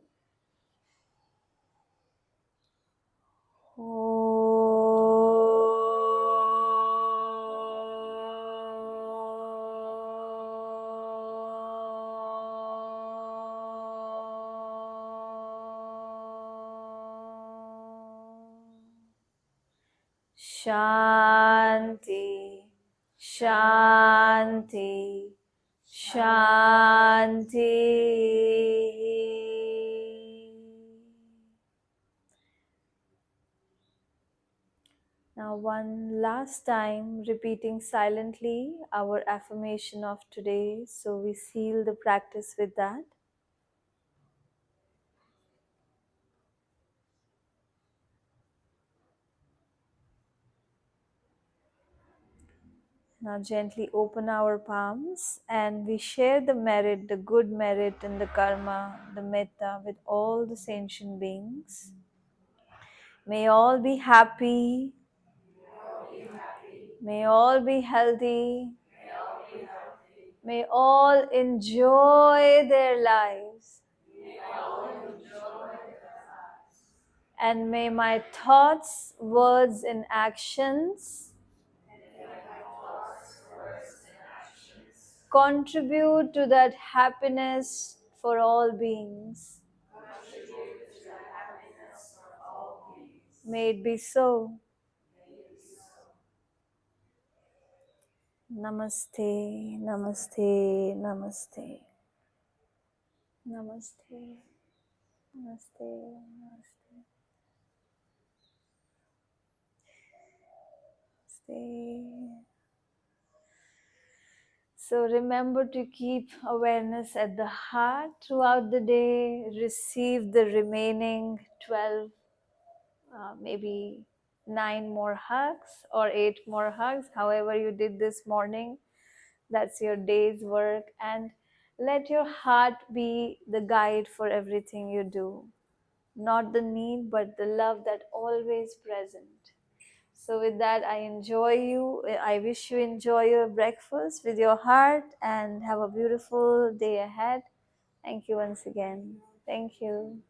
Shanti, Shanti, Shanti. Now one last time, repeating silently our affirmation of today, so we seal the practice with that. Now gently open our palms and we share the merit, the good merit and the karma, the metta with all the sentient beings. May all be happy. May all be healthy. May all enjoy their lives. And may my thoughts, words and actions contribute to that happiness for all beings. May it be so. Namaste, namaste, namaste. Namaste, namaste, namaste. Namaste. So remember to keep awareness at the heart throughout the day. Receive the remaining 12, maybe 9 more hugs or 8 more hugs, however you did this morning. That's your day's work, and let your heart be the guide for everything you do. Not the need, but the love that always present. So with that, I wish you enjoy your breakfast with your heart and have a beautiful day ahead. Thank you once again. Thank you.